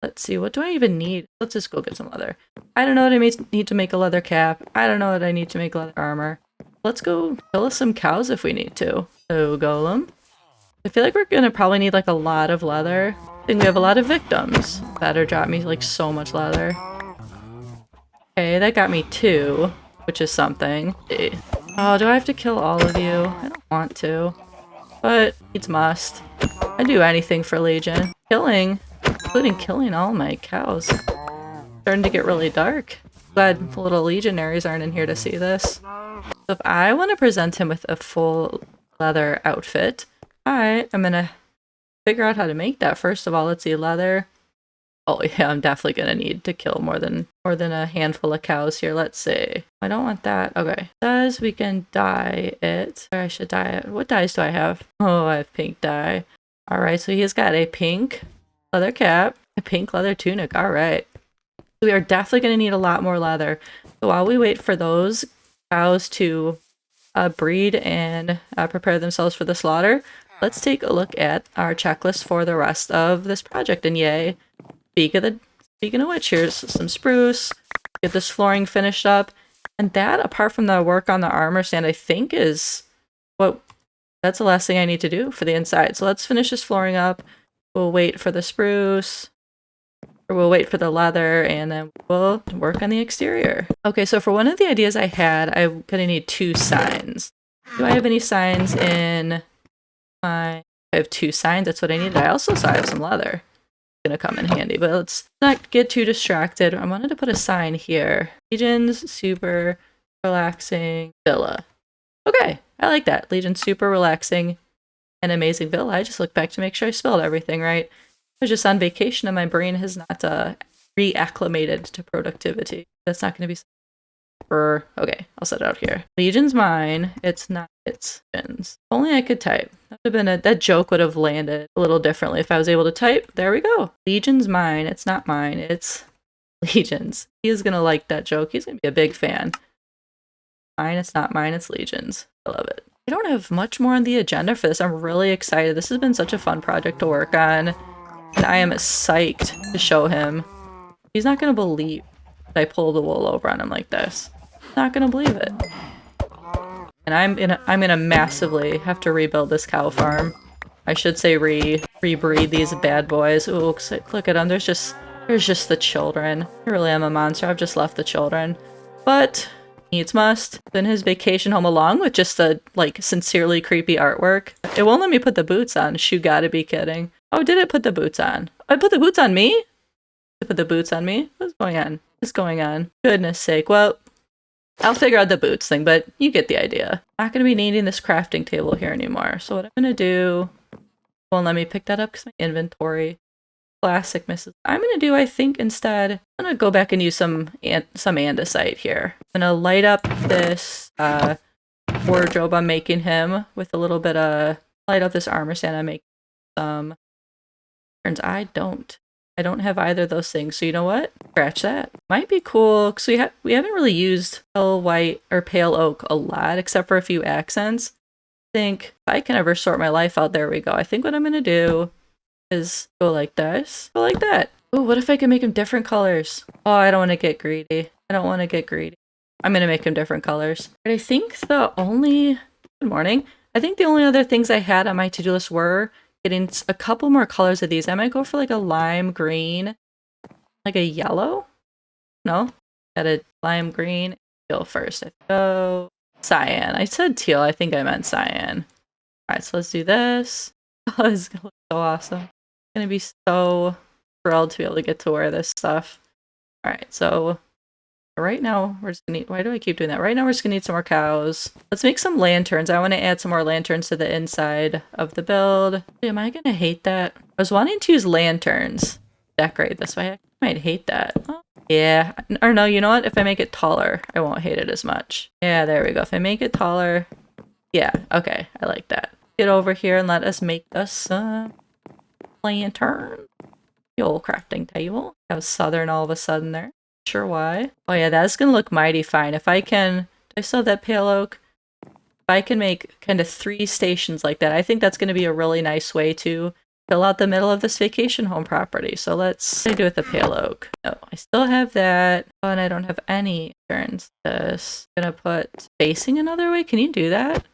let's see, what do I even need? Let's just go get some leather. I don't know what I need to make a leather cap. I don't know what I need to make leather armor. Let's go kill us some cows if we need to. So golem. I feel like we're gonna probably need like a lot of leather. I think we have a lot of victims. Better drop me like so much leather. Okay, that got me 2, which is something. Oh, do I have to kill all of you? I don't want to, but it's must. I'd do anything for Legion. Killing, including killing all my cows. Starting to get really dark. Glad the little legionaries aren't in here to see this. So if I want to present him with a full leather outfit, I'm gonna figure out how to make that. First of all, let's see, leather. Oh yeah, I'm definitely gonna need to kill more than a handful of cows here. Let's see. I don't want that. Okay. Says we can dye it. Or I should dye it. What dyes do I have? Oh, I have pink dye. Alright, so he's got a pink leather cap, a pink leather tunic. Alright. We are definitely gonna need a lot more leather. So while we wait for those cows to breed and prepare themselves for the slaughter, let's take a look at our checklist for the rest of this project. And yay, speaking of which, here's some spruce. Get this flooring finished up. And that, apart from the work on the armor stand, I think that's the last thing I need to do for the inside. So let's finish this flooring up. We'll wait for the spruce. Or we'll wait for the leather, and then we'll work on the exterior. Okay, so for one of the ideas I had, I'm gonna need 2 signs. Do I have any signs in my... I have 2 signs, that's what I needed. I also saw I have some leather. Gonna come in handy, but let's not get too distracted. I wanted to put a sign here. Legion's super relaxing villa. Okay, I like that. Legion's super relaxing and amazing villa. I just looked back to make sure I spelled everything right. I was just on vacation and my brain has not reacclimated to productivity. That's not gonna be okay, I'll set it out here. Legion's mine. It's not. It's Legion's. If only I could type. That would have been that joke would have landed a little differently if I was able to type. There we go. Legion's mine. It's not mine. It's Legion's. He is gonna like that joke. He's gonna be a big fan. Mine. It's not mine. It's Legion's. I love it. I don't have much more on the agenda for this. I'm really excited. This has been such a fun project to work on, and I am psyched to show him. He's not gonna believe that I pull the wool over on him like this. Not gonna believe it. And I'm gonna massively have to rebuild this cow farm. I should say rebreed these bad boys. Ooh, look at them. There's just the children. I really am a monster. I've just left the children. But needs must. Then his vacation home, along with just the like sincerely creepy artwork. It won't let me put the boots on. You gotta be kidding. Oh, did it put the boots on? I put the boots on me? It put the boots on me? What's going on? What's going on? Goodness sake. Well, I'll figure out the boots thing, but you get the idea. I'm not going to be needing this crafting table here anymore. So what I'm going to do... Won't let me pick that up because my inventory. Classic misses. I'm going to do, I think, instead... I'm going to go back and use some andesite here. I'm going to light up this wardrobe I'm making him with a little bit of... Light up this armor stand I'm making some... Turns I don't have either of those things, so you know what? Scratch that. Might be cool, because we haven't really used pale white or pale oak a lot, except for a few accents. I think if I can ever sort my life out, there we go. I think what I'm going to do is go like this, go like that. Ooh, what if I can make them different colors? Oh, I don't want to get greedy. I don't want to get greedy. I'm going to make them different colors. But I think the only... Good morning. I think the only other things I had on my to-do list were getting a couple more colors of these. I might go for like a lime green, like a yellow. No, got a lime green. Teal first. I go cyan. I said teal. I think I meant cyan. All right, so let's do this. Oh, this is gonna look so awesome. I'm gonna be so thrilled to be able to get to wear this stuff. All right, so right now we're just gonna need. Why do I keep doing that? Right now we're just gonna need some more cows. Let's make some lanterns. I want to add some more lanterns to the inside of the build. Am I gonna hate that? I was wanting to use lanterns. Decorate this way. I might hate that. Oh, yeah. Or no, you know what? If I make it taller, I won't hate it as much. Yeah, there we go. If I make it taller. Yeah, okay. I like that. Get over here and let us make us some lantern. The old crafting table. Have southern all of a sudden there. Sure why. Oh yeah, that's gonna look mighty fine. If I can... I still have that pale oak. If I can make kind of 3 stations like that, I think that's gonna be a really nice way to fill out the middle of this vacation home property. So let's do with the pale oak. No, I still have that. Oh, and I don't have any turns. This. I'm gonna put facing another way. Can you do that?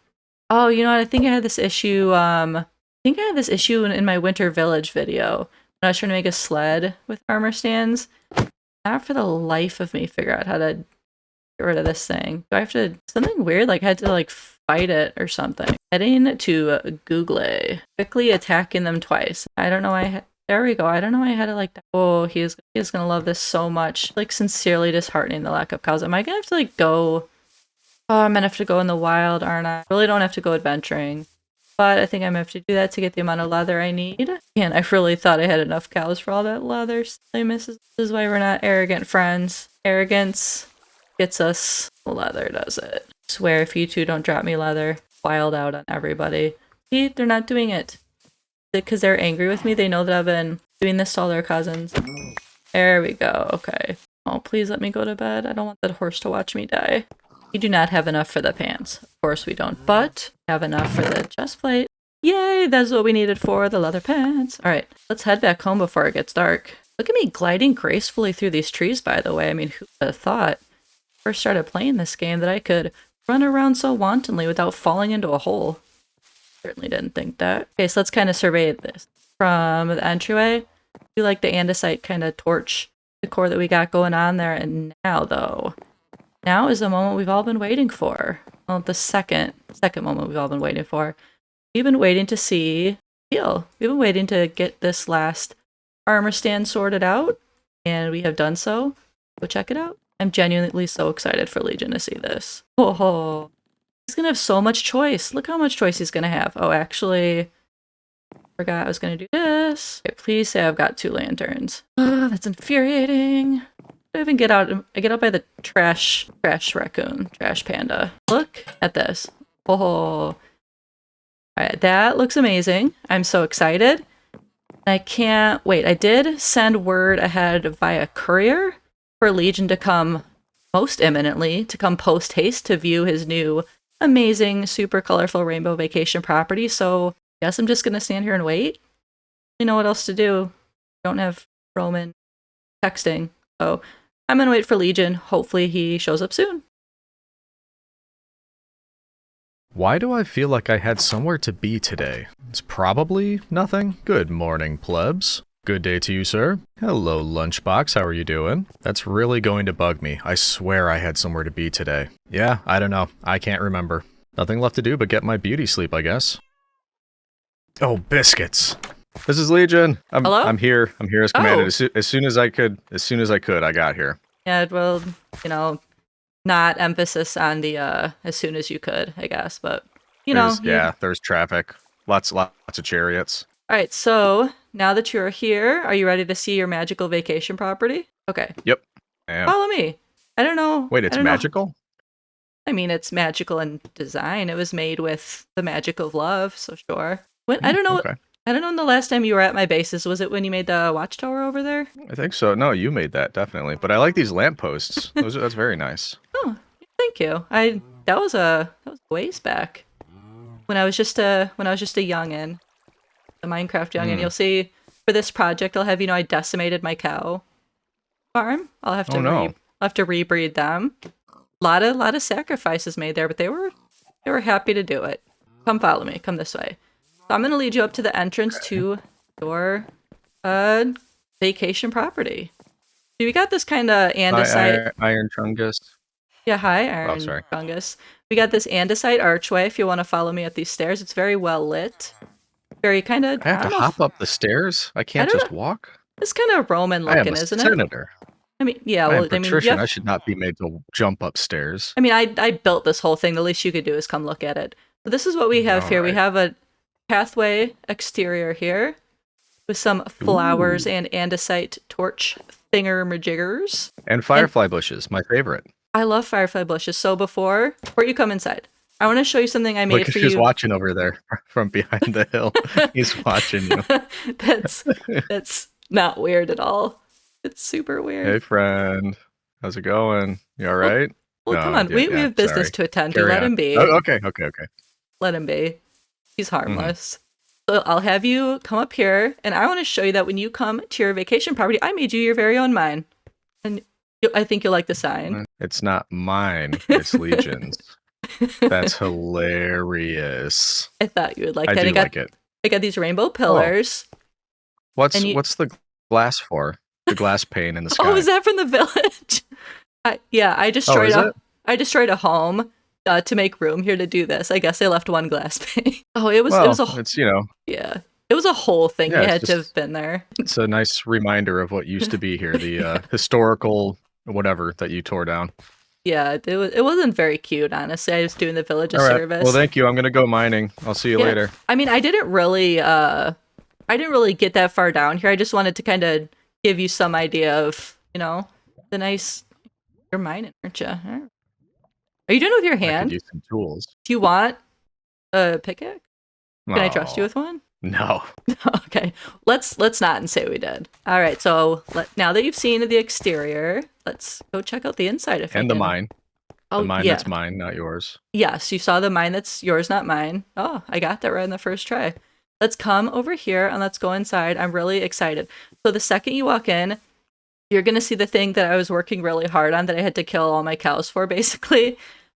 Oh, you know what? I think I had this issue. In my Winter Village video when I was trying to make a sled with armor stands. Not for the life of me figure out how to Get rid of this thing. Do I have to, something weird? Like I had to like fight it or something. Heading to Google. Quickly attacking them twice. I don't know why there we go. I don't know why I had it like that. Oh, he's gonna love this so much. Like sincerely disheartening the lack of cows. Am I gonna have to like go? Oh, I'm gonna have to go in the wild, aren't I? Really don't have to go adventuring. But I think I'm gonna have to do that to get the amount of leather I need. And I really thought I had enough cows for all that leather. Silly misses. This is why we're not arrogant friends. Arrogance gets us leather, does it? I swear if you two don't drop me leather, wild out on everybody. See, they're not doing it. Because they're angry with me. They know that I've been doing this to all their cousins. There we go. Okay. Oh, please let me go to bed. I don't want that horse to watch me die. We do not have enough for the pants. Of course we don't. But we have enough for the chest plate. Yay! That's what we needed for the leather pants. Alright, let's head back home before it gets dark. Look at me gliding gracefully through these trees, by the way. I mean, who would have thought first started playing this game that I could run around so wantonly without falling into a hole? Certainly didn't think that. Okay, so let's kind of survey this. From the entryway, do like the andesite kind of torch decor that we got going on there. And now, though, now is the moment we've all been waiting for. Well, the second moment we've all been waiting for. We've been waiting to see Teal. We've been waiting to get this last armor stand sorted out, and we have done so. Go check it out. I'm genuinely so excited for Legion to see this. Oh, he's gonna have so much choice. Look how much choice he's gonna have. Oh, actually, forgot I was gonna do this. Okay, please say I've got 2 lanterns. Oh, that's infuriating. I even get out. I get out by the trash raccoon, trash panda. Look at this. Oh, alright, that looks amazing. I'm so excited. I can't wait. I did send word ahead via courier for Legion to come most imminently, to come post haste to view his new amazing, super colorful rainbow vacation property. So I guess I'm just gonna stand here and wait. You know what else to do? Don't have Roman texting. So I'm gonna wait for Legion. Hopefully he shows up soon. Why do I feel like I had somewhere to be today? It's probably nothing. Good morning, plebs. Good day to you, sir. Hello, Lunchbox. How are you doing? That's really going to bug me. I swear I had somewhere to be today. Yeah, I don't know. I can't remember. Nothing left to do but get my beauty sleep, I guess. Oh, biscuits. This is Legion. Hello? I'm here. I'm here as commanded. Oh. As soon as I could, I got here. Yeah, well, you know, not emphasis on the as soon as you could, I guess, but you know. There's traffic. Lots of chariots. All right, so now that you're here, are you ready to see your magical vacation property? Okay. Yep. I am. Follow me. I don't know. Wait, it's magical? I mean, it's magical in design. It was made with the magic of love, so sure. I don't know. Okay. I don't know when the last time you were at my bases. Was it when you made the watchtower over there? I think so. No, you made that, definitely. But I like these lampposts. That's very nice. Oh, thank you. That was ways back. When I was just a youngin'. The Minecraft youngin'. You'll see for this project I'll have, I decimated my cow farm. I'll have to I'll have to rebreed them. Lot of sacrifices made there, but they were happy to do it. Come follow me. Come this way. So I'm gonna lead you up to the entrance to your vacation property. So we got this kind of andesite Iron Chungus. Yeah, hi, Iron Chungus. We got this andesite archway. If you want to follow me up these stairs, it's very well lit. Very kind of. I have to hop up the stairs. I can't just walk. It's kind of Roman looking, isn't it? I am a senator. I mean, yeah. I am patrician. I should not be made to jump upstairs. I mean, I built this whole thing. The least you could do is come look at it. So this is what we have here. Right. We have a pathway exterior here with some flowers and andesite torch thingermajiggers. And firefly bushes, my favorite. I love firefly bushes. So before you come inside, I want to show you something I made for you. He's watching over there from behind the hill. He's watching you. That's not weird at all. It's super weird. Hey, friend. How's it going? You all right? Well, come on. We have business to attend to. Let him be. Oh, okay. Let him be. He's harmless. So I'll have you come up here, and I want to show you that when you come to your vacation property, I made you your very own mine. And I think you'll like the sign. It's not mine. It's Legion's. That's hilarious. I thought you would like that. I like it. I got these rainbow pillars. What's the glass for? The glass pane in the sky. Oh, is that from the village? I destroyed I destroyed a home to make room here to do this. I guess I left one glass pane. Oh, it was a it's yeah. It was a whole thing. Yeah, You it's had to just- have been there. it's a nice reminder of what used to be here, the historical whatever that you tore down. Yeah, it wasn't very cute, honestly. I was doing the village of All right. service. Well, thank you. I'm gonna go mining. I'll see you Yeah. later. I mean, I didn't really get that far down here. I just wanted to kind of give you some idea of, the nice. You're mining, aren't you? Are you doing it with your I could hand? use some tools. Do you want a pickaxe? Can I trust you Aw, with one? No. Okay, let's not say we did. All right, so now that you've seen the exterior, let's go check out the inside. If I And the can. mine. Oh, The mine yeah. that's mine, not yours. Yes, you saw the mine that's yours, not mine. Oh, I got that right in the first try. Let's come over here and let's go inside. I'm really excited. So the second you walk in, you're going to see the thing that I was working really hard on that I had to kill all my cows for, basically.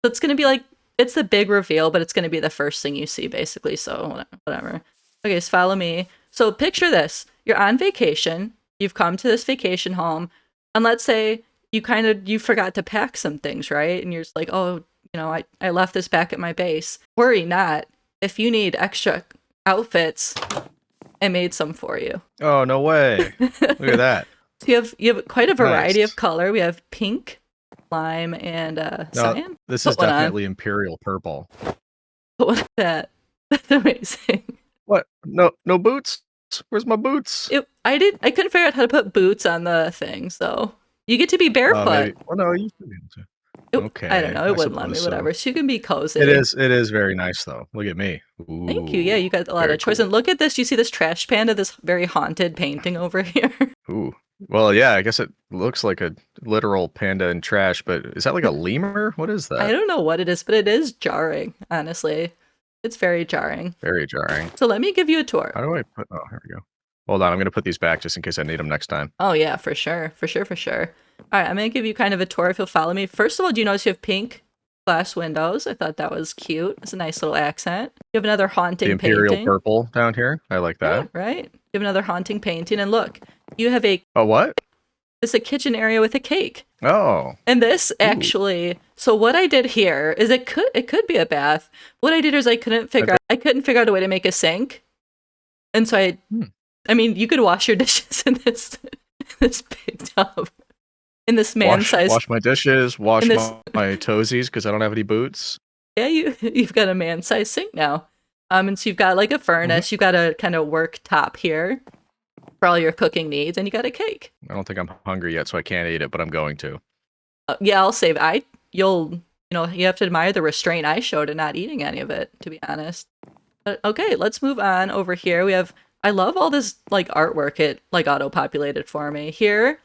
So it's going to be like, it's the big reveal, but it's going to be the first thing you see, basically. So whatever. Okay, so follow me. So picture this. You're on vacation. You've come to this vacation home. And let's say you forgot to pack some things, right? And you're just like, oh, I left this back at my base. Worry not. If you need extra outfits, I made some for you. Oh, no way. Look at that. So you have quite a variety Nice. of color. We have pink, lime, and cyan. This Put is one on. definitely imperial purple. But what is that? That's amazing. What? No boots? Where's my boots? I couldn't figure out how to put boots on the thing, so you get to be baroot. Maybe- well, no, you should be able to. Okay, I don't know. I It wouldn't let me. suppose so. Whatever. So you can be cozy. It is very nice though. Look at me. Thank you. Yeah, you got a lot very of choice. cool. And look at this. You see this trash panda, this very haunted painting over here. Ooh. Well, yeah, I guess it looks like a literal panda in trash, but is that like a lemur? What is that? I don't know what it is, but it is jarring, honestly. It's very jarring. Very jarring. So let me give you a tour. How do I put? Oh, here we go. Hold on, I'm gonna put these back just in case I need them next time. Oh, yeah, for sure. For sure, for sure. All right, I'm going to give you kind of a tour if you'll follow me. First of all, do you notice you have pink glass windows? I thought that was cute. It's a nice little accent. You have another haunting The imperial painting. purple down here. I like that. Yeah, right? You have another haunting painting. And look, you have Oh, what? it's a kitchen area with a cake. Oh, And this actually, so what I did here is it could be a bath. What I did is I couldn't figure out a way to make a sink. And so I mean, you could wash your dishes in this big tub. In this man-sized. wash my dishes, wash in this- my toesies because I don't have any boots. Yeah, you've got a man-sized sink now. And so you've got like a furnace, you've got a kind of work top here for all your cooking needs, and you got a cake. I don't think I'm hungry yet, so I can't eat it, but I'm going to. Yeah, I'll save. You have to admire the restraint I showed in not eating any of it, to be honest. But okay, let's move on over here. I love all this like artwork it like auto-populated for me. Here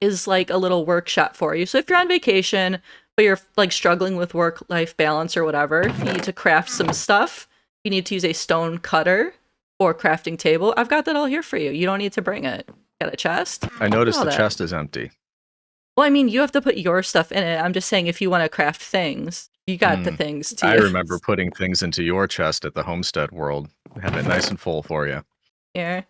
is like a little workshop for you. So if you're on vacation, but you're like struggling with work-life balance or whatever, if you need to craft some stuff, you need to use a stone cutter or crafting table, I've got that all here for you. You don't need to bring it. Got a chest? I noticed all the that. chest is empty. Well, I mean, you have to put your stuff in it. I'm just saying if you want to craft things, you got the things to I use. remember putting things into your chest at the Homestead World. Having it nice and full for you. Here.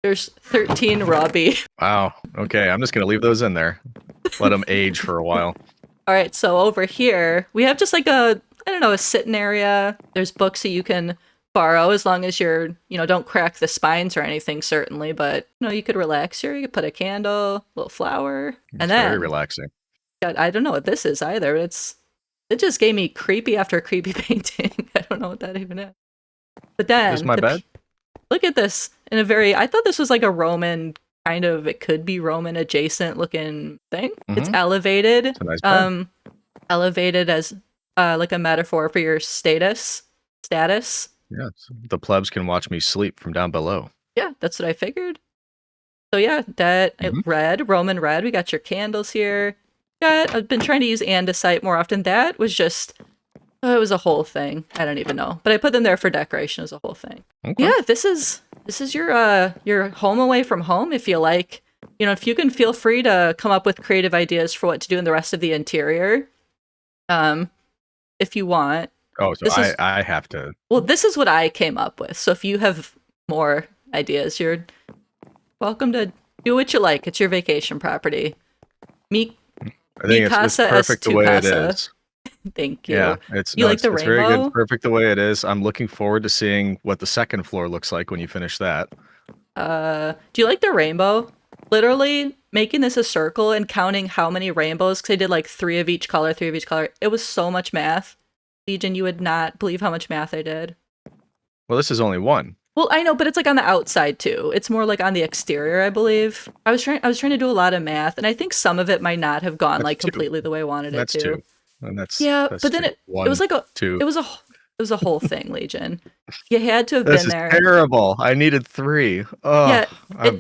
There's 13 raw beef. Wow. Okay, I'm just gonna leave those in there. Let them age for a while. All right, so over here, we have just like a sitting area. There's books that you can borrow as long as don't crack the spines or anything, certainly. But, you could relax here. You could put a candle, a little flower. It's And very then, relaxing. God, I don't know what this is either. It just gave me creepy after creepy painting. I don't know what that even is. But then, This is my bed? look at this I thought this was like a Roman it could be Roman adjacent looking thing. It's elevated. It's a nice bed. Elevated as like a metaphor for your status. Yeah, the plebs can watch me sleep from down below. Yeah, that's what I figured. So yeah, that Roman red. We got your candles here. I've been trying to use andesite more often. That was just it was a whole thing. I don't even know, but I put them there for decoration as a whole thing. Okay. Yeah, this is your home away from home. If you like, if you can feel free to come up with creative ideas for what to do in the rest of the interior. If you want. Oh, so I have to. Well, this is what I came up with. So if you have more ideas, you're welcome to do what you like. It's your vacation property. Me I Mi think it's casa es perfect the tu way it casa. is. Thank Yeah, you. it's You no, like the it's very good, rainbow? perfect the way it is. I'm looking forward to seeing what the second floor looks like when you finish that. Do you like the rainbow? Literally making this a circle and counting how many rainbows, because I did like three of each color, three of each color. It was so much math. Legion, you would not believe how much math I did. Well, this is only one. Well, I know, but it's like on the outside too. It's more like on the exterior, I believe. I was trying to do a lot of math, and I think some of it might not have gone That's like two. completely the way I wanted it That's to. two. And Yeah, that's but then two. it was One, like a two. it was a it was a whole thing, Legion. You had to have This been is there. terrible. I needed three. Oh, Yeah,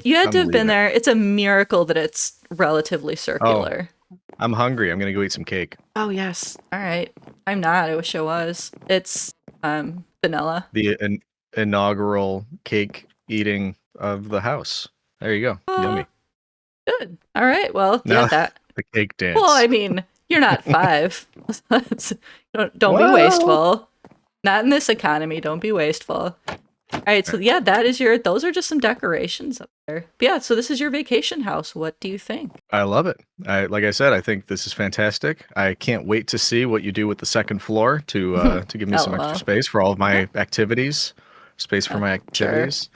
you had to I'm have been leaving. there. It's a miracle that it's relatively Oh, circular. I'm hungry. I'm gonna go eat some cake. Oh yes. All right. I'm not. I wish I was. It's vanilla. The inaugural cake eating of the house. There you go. Uh, Yummy. good. All right. Well, yeah, Now that. the cake Well, I dance. mean, you're not 5. Don't be Well, wasteful. Not in this economy. Don't be wasteful. All right. So yeah, that is your. Those are just some decorations up there. But yeah. So this is your vacation house. What do you think? I love it. Like I said, I think this is fantastic. I can't wait to see what you do with the second floor to give me some extra LOL. space for all of my activities, space for my Sure. activities.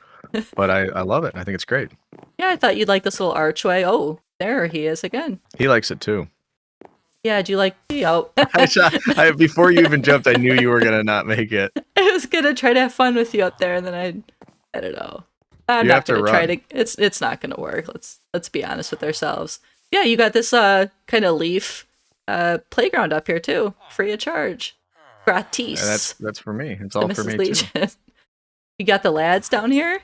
But I love it. I think it's great. Yeah, I thought you'd like this little archway. Oh, there he is again. He likes it too. Yeah, do you like oh Before you even jumped, I knew you were gonna not make it. I was gonna try to have fun with you up there and then I don't know. I'm You not have to gonna try run. to it's not gonna work. Let's be honest with ourselves. Yeah, you got this kind of leaf playground up here too. Free of charge. And Gratis. that's for me. It's To all for Mrs. me too. Legion. You got the lads down here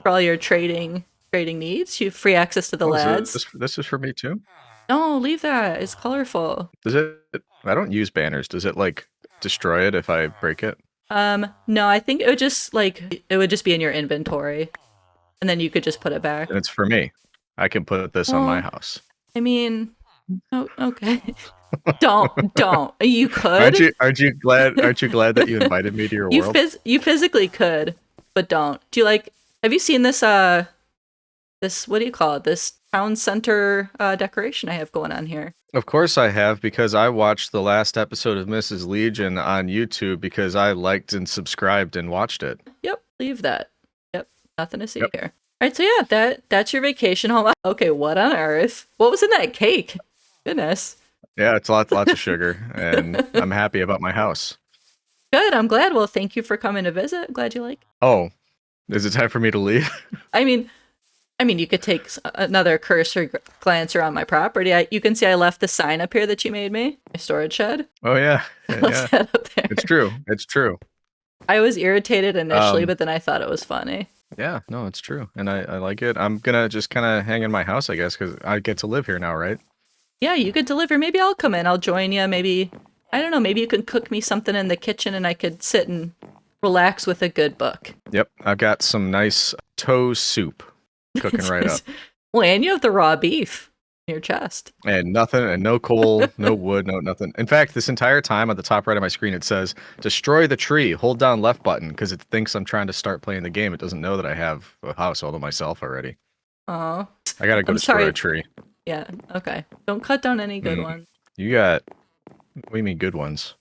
for all your trading needs. You have free access to the Oh, so lads. this is for me too? No, leave that. It's colorful. Does it? I don't use banners. Does it like destroy it if I break it? No, I think it would just be in your inventory, and then you could just put it back. And it's for me. I can put this on my Well, house. I mean, oh, okay. Don't. You could. Aren't you glad that you invited me to your You world? you physically could, but don't. Do you like? Have you seen this? This what do you call it? This town center decoration I have going on here. Of course I have, because I watched the last episode of Mrs. Legion on YouTube because I liked and subscribed and watched it. Yep, leave that. Yep, nothing to see Yep. here. All right, so yeah, that's your vacation home. Okay, what on earth? What was in that cake? Goodness. Yeah, it's lots of sugar, and I'm happy about my house. Good. I'm glad. Well, thank you for coming to visit. I'm glad you like. Oh, is it time for me to leave? I mean, you could take another cursory glance around my property. You can see I left the sign up here that you made me. My storage shed. Oh yeah, Left yeah. that up there. It's true. It's true. I was irritated initially, Um, but then I thought it was funny. Yeah, no, it's true, and I like it. I'm gonna just kind of hang in my house, I guess, because I get to live here now, right? Yeah, you could deliver. Maybe I'll come in. I'll join you. Maybe I don't know. Maybe you can cook me something in the kitchen, and I could sit and relax with a good book. Yep, I've got some nice toe soup cooking right up, Well, and you have the raw beef in your chest. and nothing, and no coal, no wood, no nothing. In fact, this entire time at the top right of my screen, it says "Destroy the tree." Hold down left button because it thinks I'm trying to start playing the game. It doesn't know that I have a house all to myself already. Oh, I gotta go I'm destroy sorry. a tree. Yeah. Okay. Don't cut down any good Mm. ones. You got, what do you mean good ones?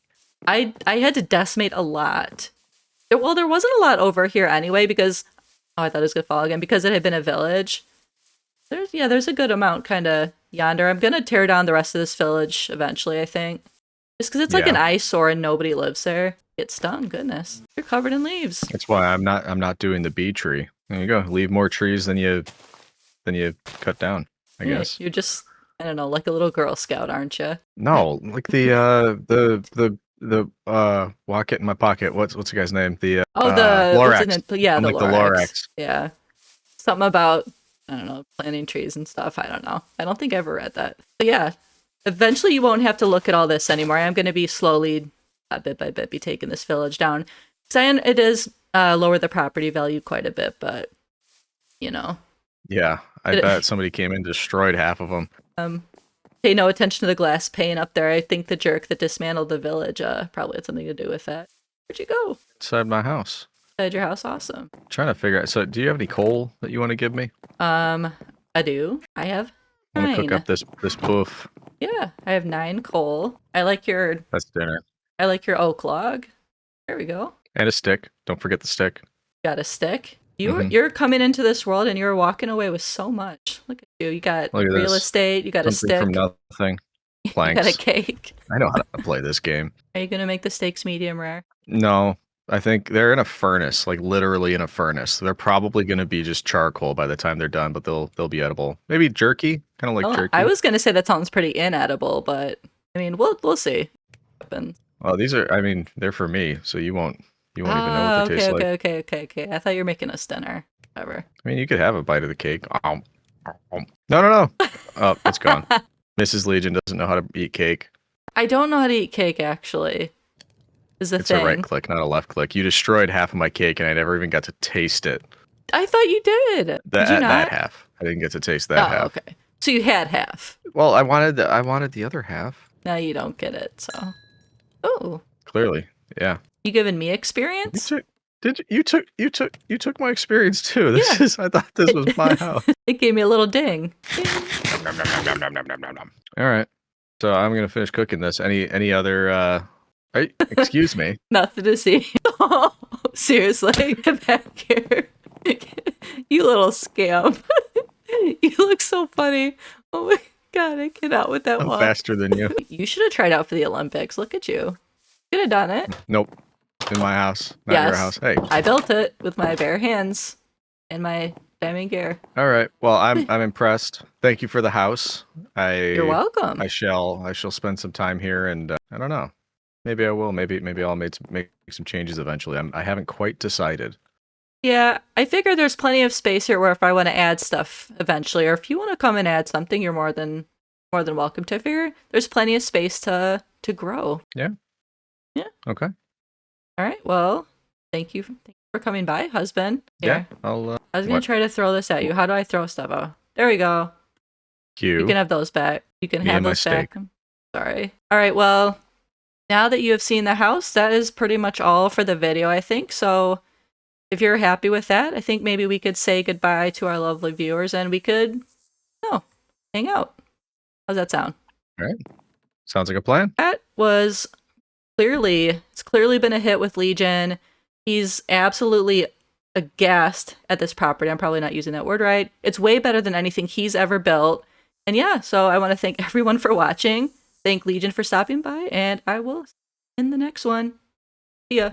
I had to decimate a lot. Well, there wasn't a lot over here anyway because I thought it was gonna fall again because it had been a village. There's a good amount kind of yonder. I'm gonna tear down the rest of this village eventually. I think just because it's like an Yeah. eyesore and nobody lives there. Get stung. Goodness, you're covered in leaves. That's why I'm not doing the bee tree. There you go. Leave more trees than you cut down, I Yeah, guess. you're just I don't know, like a little Girl Scout, aren't you? No, like the walk it in my pocket. What's the guy's name? The Oh, the what's his Lorax. name? Yeah, I'm the like the Lorax. Lorax. Yeah, something about I don't know, planting trees and stuff. I don't know. I don't think I ever read that. But yeah, eventually you won't have to look at all this anymore. I'm going to be slowly, bit by bit, be taking this village down. Saying it is lower the property value quite a bit, but you know, Yeah, I It- bet somebody came in and destroyed half of them. pay no attention to the glass pane up there. I think the jerk that dismantled the village probably had something to do with that. Where'd you go? Inside my house. Inside your house? Awesome. Trying to figure out. So, do you have any coal that you want to give me? I do. I have I want to cook 9. up this boof. Yeah, I have 9 coal. I like your That's dinner. oak log. There we go. And a stick. Don't forget the stick. Got a stick. Mhm. You're coming into this world and you're walking away with so much. Look at you. You got Look at real this. estate. You got a Something stick. from nothing. You got a Planks. cake. I know how to play this game. Are you gonna make the steaks medium rare? No, I think they're in a furnace, like literally in a furnace. They're probably going to be just charcoal by the time they're done, but they'll be edible. Maybe jerky, kind of like Well, jerky. I was gonna say that sounds pretty inedible, but I mean, we'll see. Well, these are, I mean, they're for me, so you won't even know what they taste like. Okay. I thought you were making us dinner. Whatever. I mean, you could have a bite of the cake. No. Oh, it's gone. Mrs. Legion doesn't know how to eat cake. I don't know how to eat cake, actually. Is the It's thing. a right click, not a left click. You destroyed half of my cake, and I never even got to taste it. I thought you did. Did you not? That half. I didn't get to taste that half. Okay. So you had half. Well, I wanted the other half. Now you don't get it, so. Oh. Clearly, yeah. You giving me experience? You took my experience too. This Yeah. is, I thought this was my house. It gave me a little ding. All right. So I'm gonna finish cooking this. Any other excuse me. Nothing to see. Oh, seriously, get back here. You little scam. You look so funny. Oh my god, I cannot with that I'm walk. faster than you. You should have tried out for the Olympics. Look at you. Could have done it. Nope. In my house, not your Yes. house. Hey. I built it with my bare hands and my diamond gear. All right. Well, I'm impressed. Thank you for the house. You're welcome. I shall spend some time here, and I don't know. Maybe I will. Maybe I'll make some changes eventually. I haven't quite decided. Yeah, I figure there's plenty of space here where if I want to add stuff eventually, or if you want to come and add something, you're more than welcome to. I figure there's plenty of space to grow. Yeah. Okay. All right. Well, thank you for coming by, husband. Yeah. Here. I'll. I was gonna what? try to throw this at you. How do I throw stuff? Oh, there we go. You can have those back. You can Me have and my those back. steak. I'm sorry. All right. Well, now that you have seen the house, that is pretty much all for the video, I think. So if you're happy with that, I think maybe we could say goodbye to our lovely viewers and we could, hang out. How's that sound? All right. Sounds like a plan. That was it's clearly been a hit with Legion. He's absolutely aghast at this property. I'm probably not using that word right. It's way better than anything he's ever built. And yeah, so I want to thank everyone for watching. Thank Legion for stopping by, and I will see you in the next one.